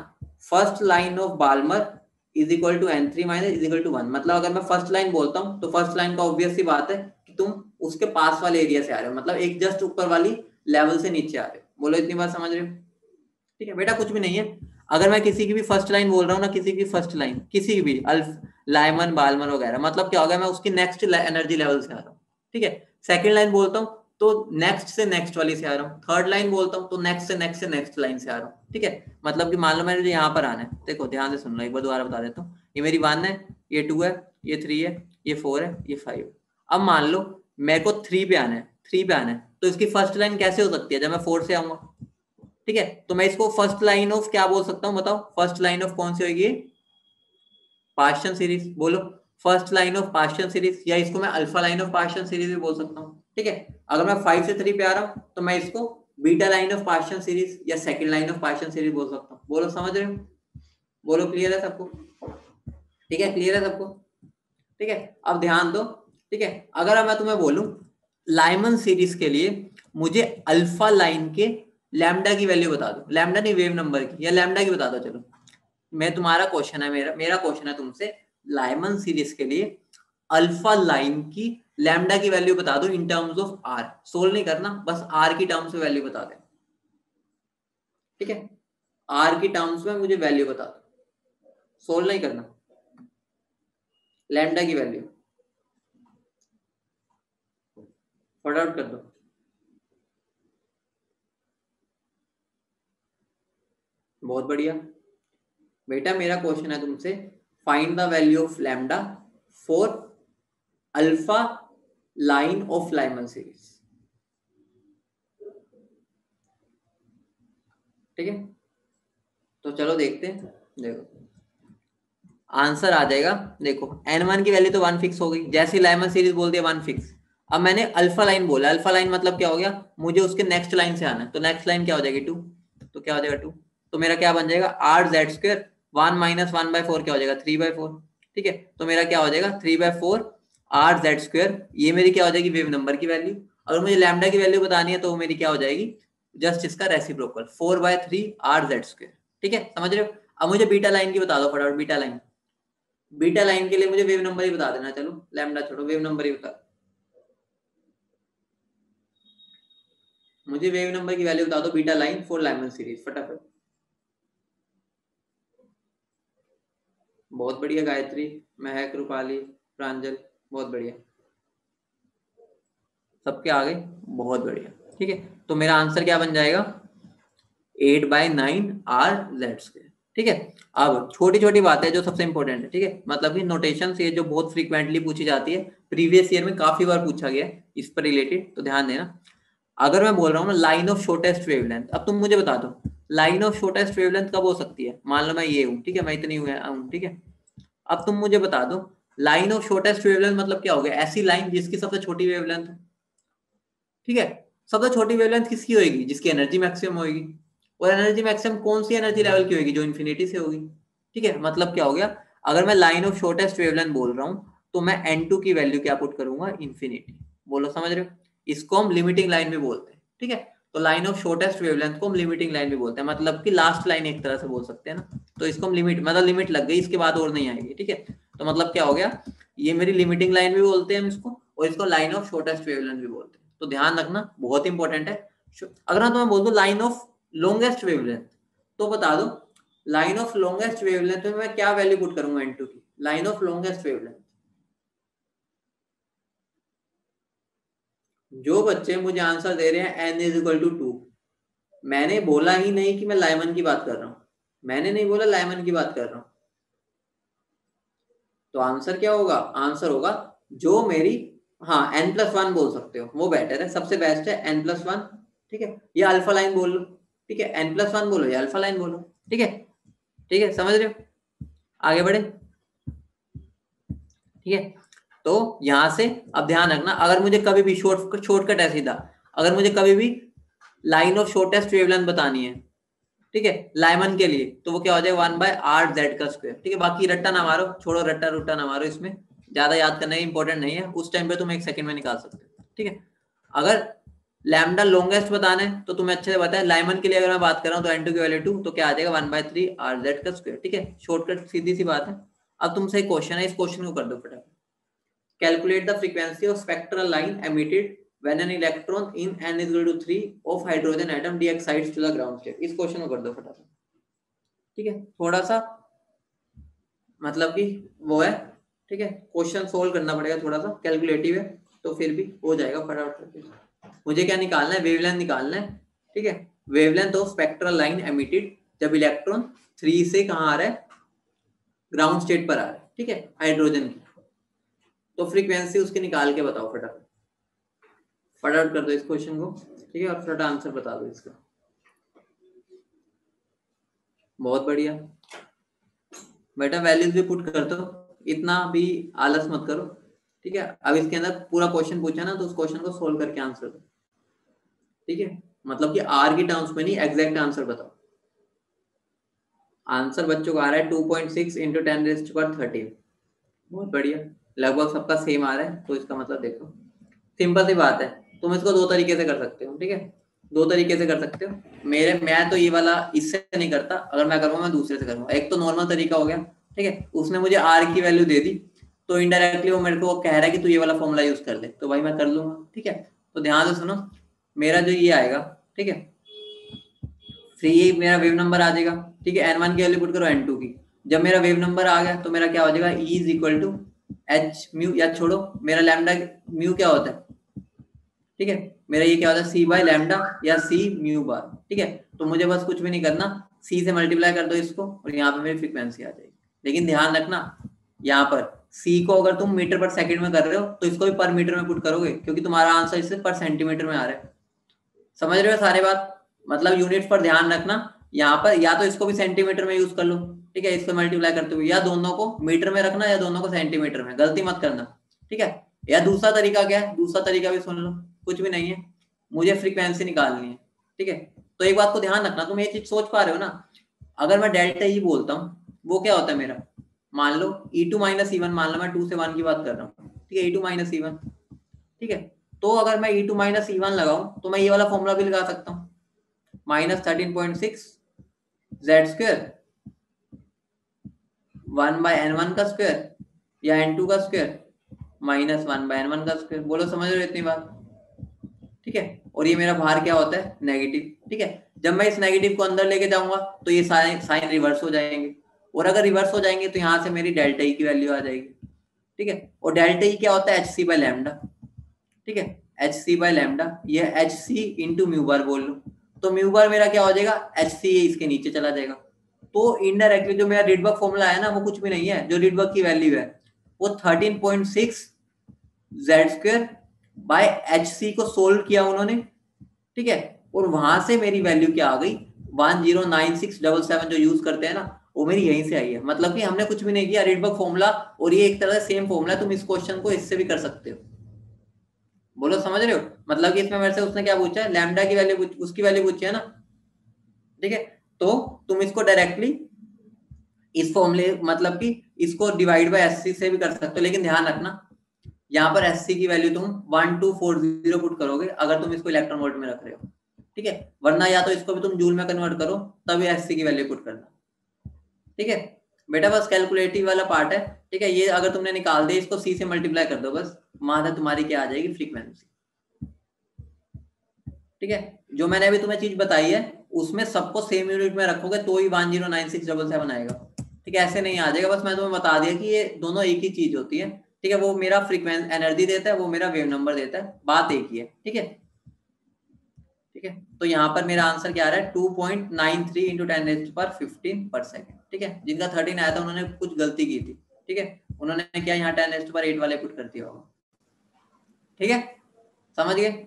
first line of Balmer is equal to N3 minus is equal to 1। मतलब अगर मैं फर्स्ट लाइन बोलता हूँ तो फर्स्ट लाइन का ऑब्वियस सी बात है कि तुम उसके पास वाले एरिया से आ रहे हो, मतलब एक जस्ट ऊपर वाली लेवल से नीचे आ रहे हो। बोलो इतनी बात समझ रहे हो? ठीक है बेटा, कुछ भी नहीं है। अगर मैं किसी की भी फर्स्ट लाइन बोल रहा हूँ ना, किसी की फर्स्ट लाइन, किसी की भी अल्फ लाइमन बाल्मर वगैरह, मतलब क्या होगा, मैं उसकी नेक्स्ट एनर्जी लेवल से आ रहा हूँ। ठीक है, सेकंड लाइन बोलता हूँ तो नेक्स्ट से नेक्स्ट वाली से आ रहा हूँ, थर्ड लाइन बोलता हूँ तो नेक्स्ट से नेक्स्ट लाइन से आ रहा हूँ। ठीक है, मतलब कि मान लो मैंने यहाँ पर आना है, देखो ध्यान से सुन लो, एक बार दोबारा बता देता हूँ। ये मेरी 1 है, ये 2 है, ये 3 है, ये 4 है, ये 5 है। अब मान लो मेरे को 3 पे आना है, 3 पे आना है, तो इसकी फर्स्ट लाइन कैसे हो सकती है जब मैं 4 से आऊंगा? ठीक है, तो मैं इसको फर्स्ट लाइन ऑफ क्या बोल सकता हूँ, बताओ फर्स्ट लाइन ऑफ कौन सी होगी? Partial series. बोलो first line of partial series, या इसको मैं alpha line of partial series भी बोल सकता हूँ। ठीक है, अगर मैं 5 से 3 पे आ रहा हूँ तो मैं इसको beta line of partial series या second line of partial series बोल सकता हूँ। बोलो समझ रहे हो? बोलो क्लियर है सबको? ठीक है, क्लियर है सबको? ठीक है, अब ध्यान दो। ठीक है, अगर मैं तुम्हें बोलूं लाइमन सीरीज के लिए मुझे अल्फा लाइन के लैम्डा की वैल्यू बता दो, लैम्डा नहीं वेव नंबर की, या लैम्डा की बता दो। चलो मैं तुम्हारा क्वेश्चन है, मेरा क्वेश्चन है तुमसे, लाइमन सीरीज के लिए अल्फा लाइन की लैम्डा की वैल्यू बता दो in terms of R. Solve नहीं करना, बस आर की टर्म्स में वैल्यू बता दे। ठीक है, आर की टर्म्स में मुझे वैल्यू बता दो, सोल्व नहीं करना, लैम्डा की वैल्यू फटाफट कर दो। बहुत बढ़िया बेटा, मेरा क्वेश्चन है तुमसे, find the value of lambda for alpha line of Lyman series. ठीक है, तो चलो देखते हैं। देखो आंसर आ जाएगा, देखो n1 की वैल्यू तो 1 फिक्स हो गई, जैसी लाइमन सीरीज बोल दिया 1 फिक्स। अब मैंने अल्फा लाइन बोला, अल्फा लाइन मतलब क्या हो गया, मुझे उसके नेक्स्ट लाइन से आना है, तो नेक्स्ट लाइन क्या हो जाएगी 2, तो क्या हो जाएगा 2, तो मेरा क्या बन जाएगा आर जेड स्क्वायर 1 माइनस 1/4 क्या हो जाएगा 3/4। ठीक है, तो मेरा क्या हो जाएगा 3/4 आर जेड स्क्वायर, ये मेरी क्या हो जाएगी वेव नंबर की वैल्यू। अगर मुझे लैम्डा की वैल्यू बतानी है तो वो मेरी क्या हो जाएगी, जस्ट इसका रेसिप्रोकल 4/3 आर जेड स्क्वायर। ठीक है, समझ रहे हो? अब मुझे बीटा लाइन की बता दो फटाफट, बीटा लाइन, बीटा लाइन के लिए मुझे वेव नंबर ही बता देना। चलो लैम्डा छोड़ो, वेव नंबर ही बता, मुझे वेव नंबर की वैल्यू बता दो beta line for Lyman series फटाफट। बहुत बढ़िया गायत्री, महक, रूपाली, प्रांजल, बहुत बढ़िया, सबके आगे, बहुत बढ़िया। ठीक है, तो मेरा आंसर क्या बन जाएगा 8/9 आर जेड स्क्वायर। ठीक है, अब छोटी छोटी बातें जो सबसे इंपॉर्टेंट है। ठीक है, मतलब कि नोटेशन ये जो बहुत फ्रीक्वेंटली पूछी जाती है, प्रीवियस ईयर में काफी बार पूछा गया इस पर रिलेटेड, तो ध्यान देना। अगर मैं बोल रहा हूँ ना लाइन ऑफ शॉर्टेस्ट वेवलेंथ, अब तुम मुझे बता दो लाइन ऑफ शॉर्टेस्ट वेवलेंथ कब हो सकती है। मान लो मैं ये हूँ, ठीक है, मैं इतनी हूँ, ठीक है, अब तुम मुझे बता दो लाइन ऑफ शॉर्टेस्ट वेवलेंथ मतलब क्या हो गया, ऐसी लाइन जिसकी सबसे छोटी वेवलेंथ है। ठीक है, सबसे छोटी वेवलेंथ किसकी होगी, जिसकी एनर्जी मैक्सिमम होगी, और एनर्जी मैक्सिमम कौन सी एनर्जी लेवल की होगी, जो इन्फिनिटी से होगी। ठीक है, मतलब क्या हो गया, अगर मैं लाइन ऑफ शॉर्टेस्ट वेवलेंथ बोल रहा हूँ तो मैं n2 की वैल्यू क्या पुट करूंगा, इन्फिनिटी। बोलो समझ रहे हो? इसको हम लिमिटिंग लाइन भी बोलते हैं। ठीक है, तो लाइन ऑफ शॉर्टेस्ट वेवलेंथ को हम लिमिटिंग लाइन भी बोलते हैं, मतलब कि लास्ट लाइन एक तरह से बोल सकते हैं ना। तो इसको हम लिमिट, मतलब लिमिट लग गई, इसके बाद और नहीं आएगी। ठीक है, तो मतलब क्या हो गया, ये मेरी लिमिटिंग लाइन भी बोलते हैं हम इसको, और इसको लाइन ऑफ शॉर्टेस्ट वेवलेंथ भी बोलते हैं। तो ध्यान रखना, बहुत इंपॉर्टेंट है। अगर मैं तुम्हें बोल दूं लाइन ऑफ लॉन्गेस्ट वेवलेंथ, तो बता दो लाइन ऑफ लॉन्गेस्ट वेवलेंथ में मैं क्या वैल्यू पुट करूंगा n2 की, लाइन ऑफ लॉन्गेस्ट वेवलेंथ। जो बच्चे मुझे आंसर दे रहे हैं n इज इक्वल टू 2, मैंने बोला ही नहीं कि मैं लाइमन की बात कर रहा हूं, मैंने नहीं बोला लाइमन की बात कर रहा हूं। तो आंसर क्या होगा, आंसर होगा जो मेरी, हाँ n+1 बोल सकते हो, वो बेटर है, सबसे बेस्ट है n+1। ठीक है, ये अल्फा लाइन बोल लो। ठीक है, n+1 बोलो या अल्फा लाइन बोलो। ठीक है, ठीक है, समझ रहे हो? आगे बढ़े। ठीक है, तो यहां से अब ध्यान रखना, अगर मुझे कभी भी शॉर्टकट है सीधा, अगर मुझे कभी भी लाइन ऑफ शॉर्टेस्ट वेवलेंथ बतानी है, ठीक है, लाइमन के लिए, तो वो क्या हो जाएगा 1/r/z का स्क्वायर। ठीक है, बाकी रट्टा ना मारो, छोड़ो रट्टा रुट्टा ना मारो, इसमें ज्यादा याद करना इंपॉर्टेंट नहीं है, उस टाइम पे तुम 1 सेकंड में निकाल सकते हो। ठीक है, अगर लैम्डा लॉन्गेस्ट बताना है तो तुम्हें अच्छे से पता है, लाइमन के लिए अगर मैं बात कर रहा हूँ तो n2 की वैल्यू 2, तो क्या आ जाएगा 1/3r/z का स्क्वायर। ठीक है, शॉर्टकट सीधी सी बात है। अब तुमसे एक क्वेश्चन है, इस क्वेश्चन को कर दो फटाफट। Calculate the frequency of spectral line emitted when an electron in n is equal to 3 of hydrogen atom de-excites to the ground state। इस क्वेश्चन को कर दो फटाफट। ठीक है, थोड़ा सा मतलब कि वो है, ठीक है, क्वेश्चन सोल्व करना पड़ेगा, थोड़ा सा कैलकुलेटिव है, तो फिर भी हो जाएगा फटाफट। मुझे क्या निकालना है, वेवलेंथ निकालना है। ठीक है, wavelength of spectral line emitted जब इलेक्ट्रॉन 3 से कहाँ आ रहा है, ग्राउंड स्टेट पर आ रहा है। ठीक है, हाइड्रोजन की, तो फ्रीक्वेंसी उसकी निकाल के बताओ फटाफट। फटाफट कर दो इस क्वेश्चन को। ठीक है, और फटाफट आंसर बता दो इसका। बहुत बढ़िया बेटा, वैल्यूज भी पुट कर दो, इतना भी आलस मत करो। ठीक है, अब इसके अंदर पूरा क्वेश्चन पूछा ना, तो उस क्वेश्चन को सोल्व करके आंसर दो। ठीक है, मतलब कि आर की टर्म्स में नहीं, एग्जैक्ट आंसर बताओ। आंसर बच्चों को आ रहा है 2.6 इंटू 10⁻13। बहुत बढ़िया, लगभग सबका सेम आ रहा है, तो इसका मतलब देखो सिंपल सी बात है, तुम इसको दो तरीके से कर सकते हो। ठीक है, दो तरीके से कर सकते हो। मैं तो ये वाला इससे नहीं करता, अगर मैं करूँगा मैं दूसरे से करूँगा। एक तो नॉर्मल तरीका हो गया, ठीक है, उसने मुझे आर की वैल्यू दे दी, तो इनडायरेक्टली वो मेरे को कह रहा है कि तू ये वाला फॉर्मूला यूज कर दे, तो भाई मैं कर लूंगा। ठीक है, तो ध्यान से सुनो, मेरा जो ये आएगा, ठीक है, फ्री मेरा वेव नंबर आ जाएगा। ठीक है, n1 की वैल्यू पुट करो n2 की। जब मेरा वेव नंबर आ गया तो मेरा क्या हो जाएगा, E is equal to H mu, या छोड़ो, मेरा लैम्डा म्यू क्या होता है, ठीक है, मेरा ये क्या होता है C बाय लैम्डा या C म्यू बार। ठीक है, तो मुझे बस कुछ भी नहीं करना, C से मल्टीप्लाई कर दो इसको, और यहाँ पे मेरी फ्रीक्वेंसी आ जाएगी। लेकिन ध्यान रखना, यहाँ पर C को अगर तुम मीटर पर सेकंड में कर रहे हो तो इसको भी पर मीटर में पुट करोगे, क्योंकि तुम्हारा आंसर इससे पर सेंटीमीटर में आ रहा है। समझ रहे हो सारे बात, मतलब यूनिट्स पर ध्यान रखना। यहाँ पर या तो इसको भी सेंटीमीटर में यूज कर लो, ठीक है, इसको मल्टीप्लाई करते हुए, या दोनों को मीटर में रखना या दोनों को सेंटीमीटर में, गलती मत करना। ठीक है, या दूसरा तरीका क्या है, दूसरा तरीका भी सुन लो, कुछ भी नहीं है, मुझे फ्रीक्वेंसी निकालनी है। ठीक है, तो एक बात को ध्यान रखना, तुम ये चीज सोच पा रहे हो ना, अगर मैं डेल्टा ई बोलता हूँ, वो क्या होता है मेरा, मान लो E2 माइनस E1, मान लो मैं 2 से 1 की बात कर रहा हूँ। ठीक है, E2 माइनस E1। ठीक है, तो अगर मैं E2 माइनस E1 लगाऊं तो मैं ये वाला फॉर्मूला भी लगा सकता हूँ, -13.6 z स्क्वायर 1/n1 का स्क्वायर या n2 का स्क्वायर -1/n1 का स्क्वायर। बोलो समझ रहे हो इतनी बात। ठीक है, और ये मेरा भार क्या होता है, नेगेटिव। ठीक है, जब मैं इस नेगेटिव को अंदर लेके जाऊंगा तो ये साइन रिवर्स हो जाएंगे, और अगर रिवर्स हो जाएंगे तो यहाँ से मेरी डेल्टा ई की वैल्यू आ जाएगी। ठीक है, और डेल्टा ई क्या होता है, एच सी बाय लैम्डा। ठीक है, एच सी बाय लैम्डा, ये एच सी इंटू म्यू बार बोल लो, तो म्यू बार मेरा क्या हो जाएगा, एच सी इसके नीचे चला जाएगा। तो इनडायरेक्टली जो मेरा रिडबर्ग फॉर्मूला है ना, वो कुछ भी नहीं है, जो रिडबर्ग की वैल्यू है वो 13.6 Z square by H C को सोल्व किया उन्होंने। ठीक है, और वहां से मेरी वैल्यू क्या आ गई, 109677 जो यूज करते हैं ना, वो मेरी यहीं से आई है। मतलब कि हमने कुछ भी नहीं किया, रिडबर्ग फॉर्मूला, और ये एक तरह से सेम फॉर्मूला, तुम इस क्वेश्चन को इससे भी कर सकते हो। बोलो समझ रहे हो, मतलब कि इसमें मेरे से उसने क्या पूछा है, लैम्डा की वैल्यू, उसकी वैल्यू पूछी है ना। ठीक है, तो तुम इसको डायरेक्टली इस फॉर्मूले, मतलब कि इसको डिवाइड बाय एससी से भी कर सकते हो, लेकिन ध्यान रखना यहाँ पर एससी की वैल्यू तुम 1240 पुट करोगे अगर तुम इसको इलेक्ट्रॉन वोल्ट में रख रहे हो। ठीक है, वरना या तो इसको भी तुम जूल में कन्वर्ट करो, तभी एससी की वैल्यू पुट करना। ठीक है बेटा, बस कैलकुलेटिव वाला पार्ट है। ठीक है, ये अगर तुमने निकाल दिया, इसको सी से मल्टीप्लाई कर दो, बस माना तुम्हारी क्या आ जाएगी, फ्रीक्वेंसी। ठीक है, जो मैंने अभी तुम्हें चीज बताई है उसमें सबको सेम यूनिट में रखोगे तो ही 109677 आएगा। ठीक है, ऐसे नहीं आ जाएगा, बस मैं तुम्हें बता दिया कि ये दोनों एक ही चीज होती है। ठीक है, वो मेरा फ्रीक्वेंसी एनर्जी देता है, वो मेरा वेव नंबर देता है, बात एक ही है। ठीक है, ठीक है, तो यहाँ पर मेरा आंसर क्या आ रहा है, 2.93 इंटू 10⁻15 पर सेकेंड। ठीक है, जिनका 13 आया था उन्होंने कुछ गलती की थी। ठीक है, उन्होंने क्या यहाँ 10⁸8 वाले पुट कर दिया होगा। ठीक है, समझ गए।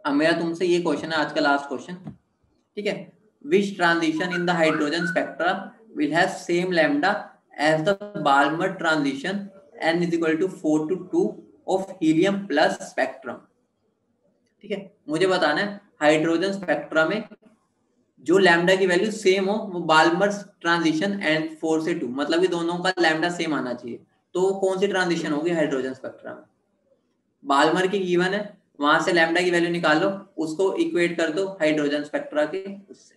अब मेरा तुमसे ये क्वेश्चन है आज का लास्ट क्वेश्चन। ठीक है, which transition in the hydrogen spectra will have same lambda as the Balmer transition n is equal to 4 to 2 of helium plus spectrum। ठीक है, मुझे बताना है हाइड्रोजन स्पेक्ट्रा में जो लैम्डा की वैल्यू सेम हो वो बाल्मर्स ट्रांजिशन एंड 4 से 2, मतलब कि दोनों का लैम्डा सेम आना चाहिए। तो कौन सी ट्रांजिशन होगी हाइड्रोजन स्पेक्ट्रा में? बाल्मर की गिवन है, वहां से लैम्डा की वैल्यू निकालो, उसको इक्वेट कर दो हाइड्रोजन स्पेक्ट्रा के उससे।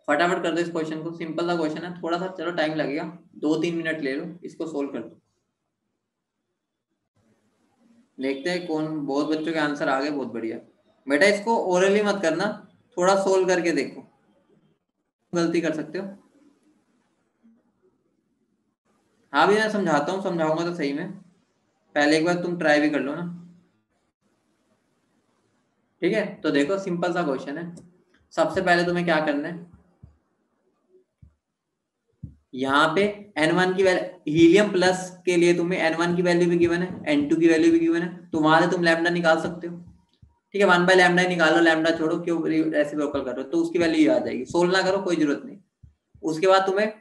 फटाफट कर दो इस क्वेश्चन को, सिंपल सा क्वेश्चन है, थोड़ा सा चलो टाइम लगेगा, 2-3 मिनट ले लो, इसको सोल्व कर दो। देखते हैं कौन, बहुत बच्चों के आंसर आ गए, बहुत बढ़िया। बेटा इसको ओरली मत करना, थोड़ा सोल्व करके देखो, गलती कर सकते हो। हाँ भी मैं समझाता हूँ, समझाऊंगा तो सही में, पहले एक बार तुम ट्राई भी कर लो ना। ठीक है, तो देखो सिंपल सा क्वेश्चन है। सबसे पहले तुम्हें क्या करना है, यहाँ पे N1 की वैल्यू, हीलियम प्लस के लिए तुम्हें N1 की वैल्यू भी गिवन है, N2 की वैल्यू भी गिवन है, तो वहां से तुम लैम्डा निकाल सकते हो। ठीक है, 1 बाय लैम्डा ही निकालो, लैम्डा छोड़ो, क्यों रेसिप्रोकल कर रहे हो, तो उसकी वैल्यू ये आ जाएगी, सोल्व ना करो कोई जरूरत नहीं। उसके बाद तुम्हें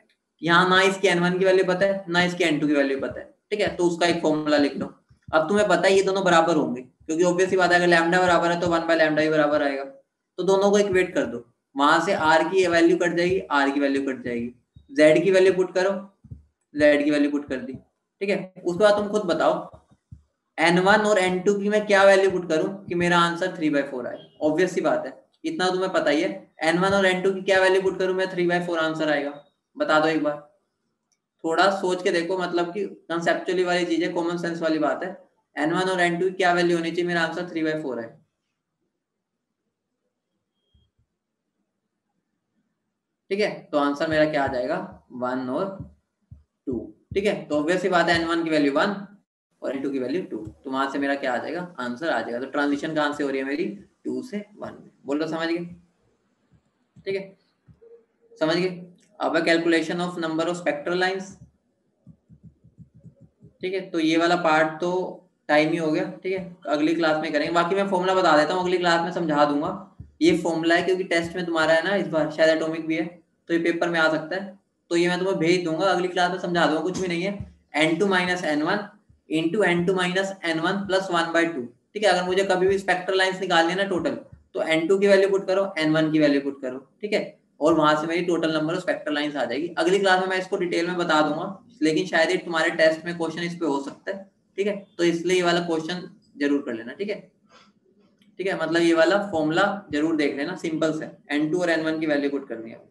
यहाँ ना इसकी N1 की वैल्यू पता है ना इसकी N2 की वैल्यू पता है, ठीक है, तो उसका एक फॉर्मूला लिख लो। अब तुम्हें पता है ये दोनों बराबर होंगे, क्योंकि ऑब्वियस सी बात है अगर लैम्डा बराबर है तो 1 बाय लैम्डा ही बराबर आएगा, तो दोनों को इक्वेट कर दो, वहां से आर की वैल्यू कट जाएगी, आर की वैल्यू कट जाएगी, जेड की वैल्यू पुट करो, जेड की वैल्यू पुट कर दी। ठीक है, उसके बाद तुम खुद बताओ N1 और N2 की मैं क्या वैल्यू पुट करूं कि मेरा आंसर 3/4 आए, ऑब्वियस सी बात है, इतना तुम्हें पता ही है। N1 और N2 की क्या वैल्यू पुट करूं मैं 3/4 आंसर आएगा, बता दो एक बार, थोड़ा सोच के देखो, मतलब कि कंसेप्चुअली वाली चीज है, कॉमन सेंस वाली बात है। N1 और N2 की क्या वैल्यू होनी चाहिए, मेरा आंसर 3/4 है। ठीक है, तो आंसर मेरा क्या आ जाएगा, 1 और 2। ठीक है, तो ऑब्वियस सी बात है N1 की वैल्यू 1 और N2 की वैल्यू 2, तो वहां से मेरा क्या आ जाएगा, आंसर आ जाएगा। तो ट्रांजिशन कहां से हो रही है मेरी, 2 से 1 में, बोलो समझ गए? ठीक है, समझ गए। अब calculation of number of spectral lines. ठीक है, तो ये वाला पार्ट तो टाइम ही हो गया, ठीक है, अगली क्लास में करेंगे, बाकी मैं फॉर्मूला बता देता हूँ, अगली क्लास में समझा दूंगा। ये फॉर्मूला है क्योंकि टेस्ट में तुम्हारा है ना इस बार, शायद एटॉमिक भी है, तो ये पेपर में आ सकता है, तो ये मैं तुम्हें भेज दूंगा, अगली क्लास में समझा दूंगा, कुछ भी नहीं है। N2 minus N1 into N2 minus N1 plus 1/2। ठीक है, अगर मुझे कभी भी स्पेक्ट्रल लाइन्स निकालनी है ना टोटल, तो N2 की वैल्यू पुट करो, N1 की वैल्यू पुट करो, ठीक है, और वहां से मेरी total number of spectral lines आ जाएगी। अगली क्लास में मैं इसको डिटेल में बता दूंगा, लेकिन शायद ही तुम्हारे टेस्ट में क्वेश्चन इस पे हो सकता है। ठीक है, तो इसलिए ये वाला क्वेश्चन जरूर कर लेना। ठीक है, ठीक है, मतलब ये वाला फॉर्मूला जरूर देख लेना, सिंपल से N2 और N1 की वैल्यू पुट करनी है।